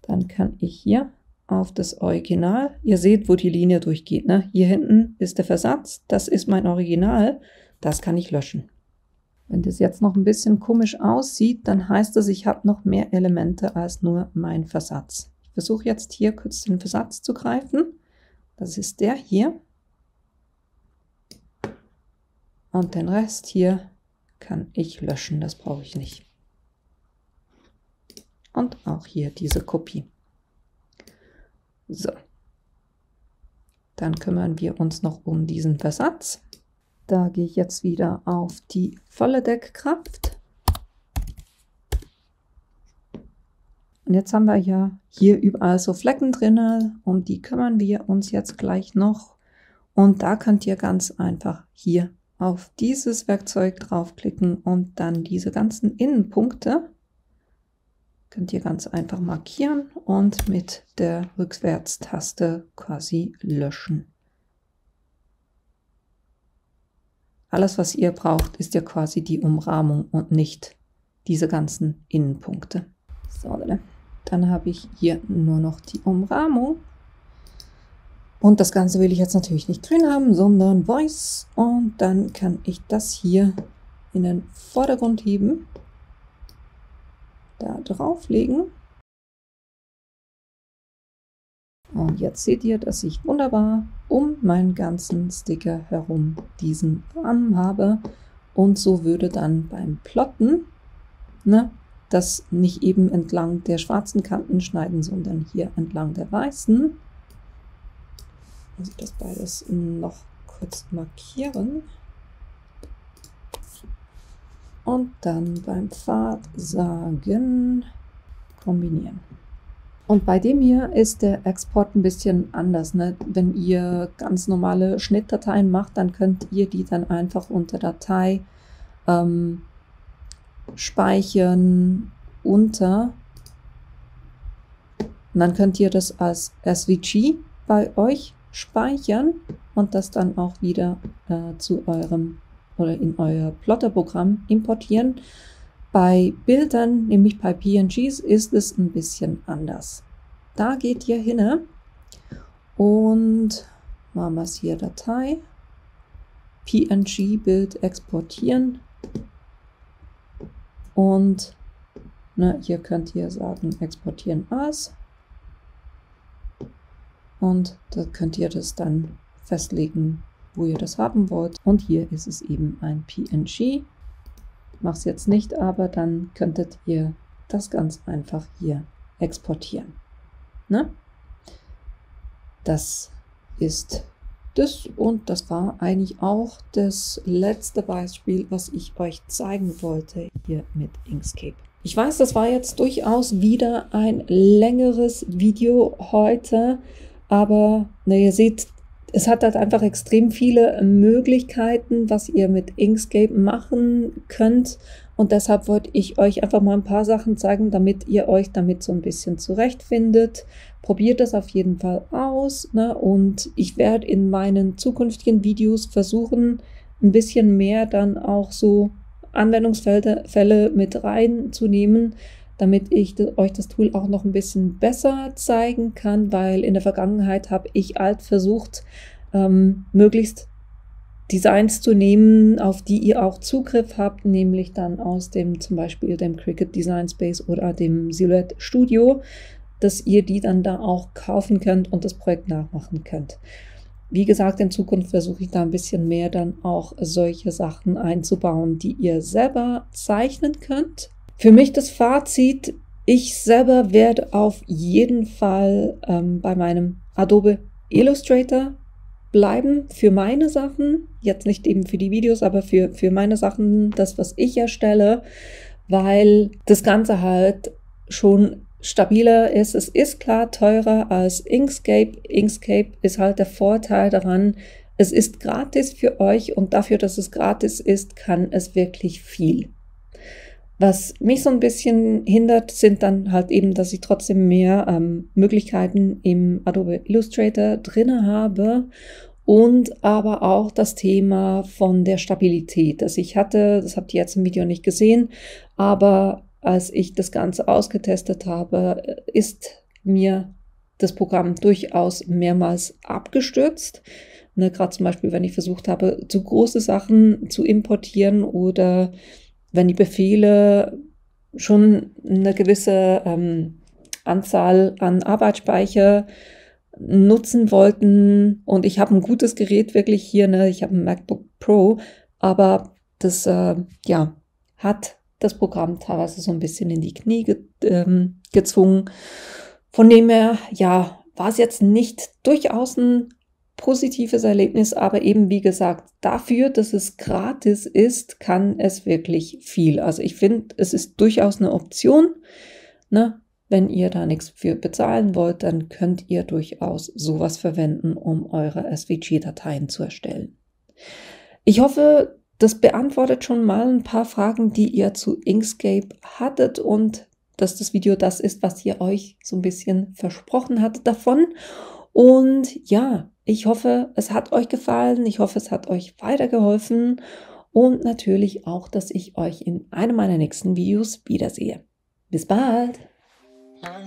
Dann kann ich hier auf das Original, ihr seht, wo die Linie durchgeht, ne? Hier hinten ist der Versatz, das ist mein Original, das kann ich löschen. Wenn das jetzt noch ein bisschen komisch aussieht, dann heißt das, ich habe noch mehr Elemente als nur mein Versatz. Ich versuche jetzt hier kurz den Versatz zu greifen. Das ist der hier. Und den Rest hier kann ich löschen, das brauche ich nicht. Und auch hier diese Kopie. So. Dann kümmern wir uns noch um diesen Versatz. Da gehe ich jetzt wieder auf die volle Deckkraft. Und jetzt haben wir ja hier überall so Flecken drin, um die kümmern wir uns jetzt gleich noch. Und da könnt ihr ganz einfach hier auf dieses Werkzeug draufklicken und dann diese ganzen Innenpunkte könnt ihr ganz einfach markieren und mit der Rückwärtstaste quasi löschen. Alles, was ihr braucht, ist ja quasi die Umrahmung und nicht diese ganzen Innenpunkte. So, dann habe ich hier nur noch die Umrahmung. Und das Ganze will ich jetzt natürlich nicht grün haben, sondern weiß. Und dann kann ich das hier in den Vordergrund heben, da drauflegen. Und jetzt seht ihr, dass ich wunderbar um meinen ganzen Sticker herum diesen Rahmen habe. Und so würde dann beim Plotten, ne, das nicht eben entlang der schwarzen Kanten schneiden, sondern hier entlang der weißen. Muss ich das beides noch kurz markieren. Und dann beim Pfad sagen, kombinieren. Und bei dem hier ist der Export ein bisschen anders. Ne? Wenn ihr ganz normale Schnittdateien macht, dann könnt ihr die dann einfach unter Datei speichern unter. Und dann könnt ihr das als SVG bei euch speichern und das dann auch wieder zu eurem oder in euer Plotter-Programm importieren. Bei Bildern, nämlich bei PNGs, ist es ein bisschen anders. Da geht ihr hin und machen wir es hier Datei, PNG-Bild exportieren und hier könnt ihr sagen exportieren als und da könnt ihr das dann festlegen, wo ihr das haben wollt. Und hier ist es eben ein PNG. Mache es jetzt nicht, aber dann könntet ihr das ganz einfach hier exportieren. Ne? Das ist das und das war eigentlich auch das letzte Beispiel, was ich euch zeigen wollte hier mit Inkscape. Ich weiß, das war jetzt durchaus wieder ein längeres Video heute, aber ihr seht, es hat halt einfach extrem viele Möglichkeiten, was ihr mit Inkscape machen könnt. Und deshalb wollte ich euch einfach mal ein paar Sachen zeigen, damit ihr euch damit so ein bisschen zurechtfindet. Probiert das auf jeden Fall aus. Und ich werde in meinen zukünftigen Videos versuchen, ein bisschen mehr dann auch so Anwendungsfälle mit reinzunehmen, damit ich euch das Tool auch noch ein bisschen besser zeigen kann, weil in der Vergangenheit habe ich versucht, möglichst Designs zu nehmen, auf die ihr auch Zugriff habt, nämlich dann aus dem zum Beispiel dem Cricut Design Space oder dem Silhouette Studio, dass ihr die dann da auch kaufen könnt und das Projekt nachmachen könnt. Wie gesagt, in Zukunft versuche ich da ein bisschen mehr dann auch solche Sachen einzubauen, die ihr selber zeichnen könnt. Für mich das Fazit, ich selber werde auf jeden Fall bei meinem Adobe Illustrator bleiben für meine Sachen, jetzt nicht eben für die Videos, aber für meine Sachen, das, was ich erstelle, weil das Ganze halt schon stabiler ist. Es ist klar teurer als Inkscape. Inkscape ist halt der Vorteil daran, es ist gratis für euch und dafür, dass es gratis ist, kann es wirklich viel. Was mich so ein bisschen hindert, sind dann halt eben, dass ich trotzdem mehr Möglichkeiten im Adobe Illustrator drin habe und aber auch das Thema von der Stabilität. Das habt ihr jetzt im Video nicht gesehen, aber als ich das Ganze ausgetestet habe, ist mir das Programm durchaus mehrmals abgestürzt. Gerade zum Beispiel, wenn ich versucht habe, zu große Sachen zu importieren oder wenn die Befehle schon eine gewisse Anzahl an Arbeitsspeicher nutzen wollten und ich habe ein gutes Gerät wirklich hier, ich habe ein MacBook Pro, aber das hat das Programm teilweise so ein bisschen in die Knie gezwungen. Von dem her, war es jetzt nicht durchaus ein positives Erlebnis, aber eben wie gesagt, dafür, dass es gratis ist, kann es wirklich viel. Also ich finde, es ist durchaus eine Option. Wenn ihr da nichts für bezahlen wollt, dann könnt ihr durchaus sowas verwenden, um eure SVG-Dateien zu erstellen. Ich hoffe, das beantwortet schon mal ein paar Fragen, die ihr zu Inkscape hattet und dass das Video das ist, was ihr euch so ein bisschen versprochen hattet davon. Und ich hoffe, es hat euch gefallen. Ich hoffe, es hat euch weitergeholfen. Und natürlich auch, dass ich euch in einem meiner nächsten Videos wiedersehe. Bis bald! I'm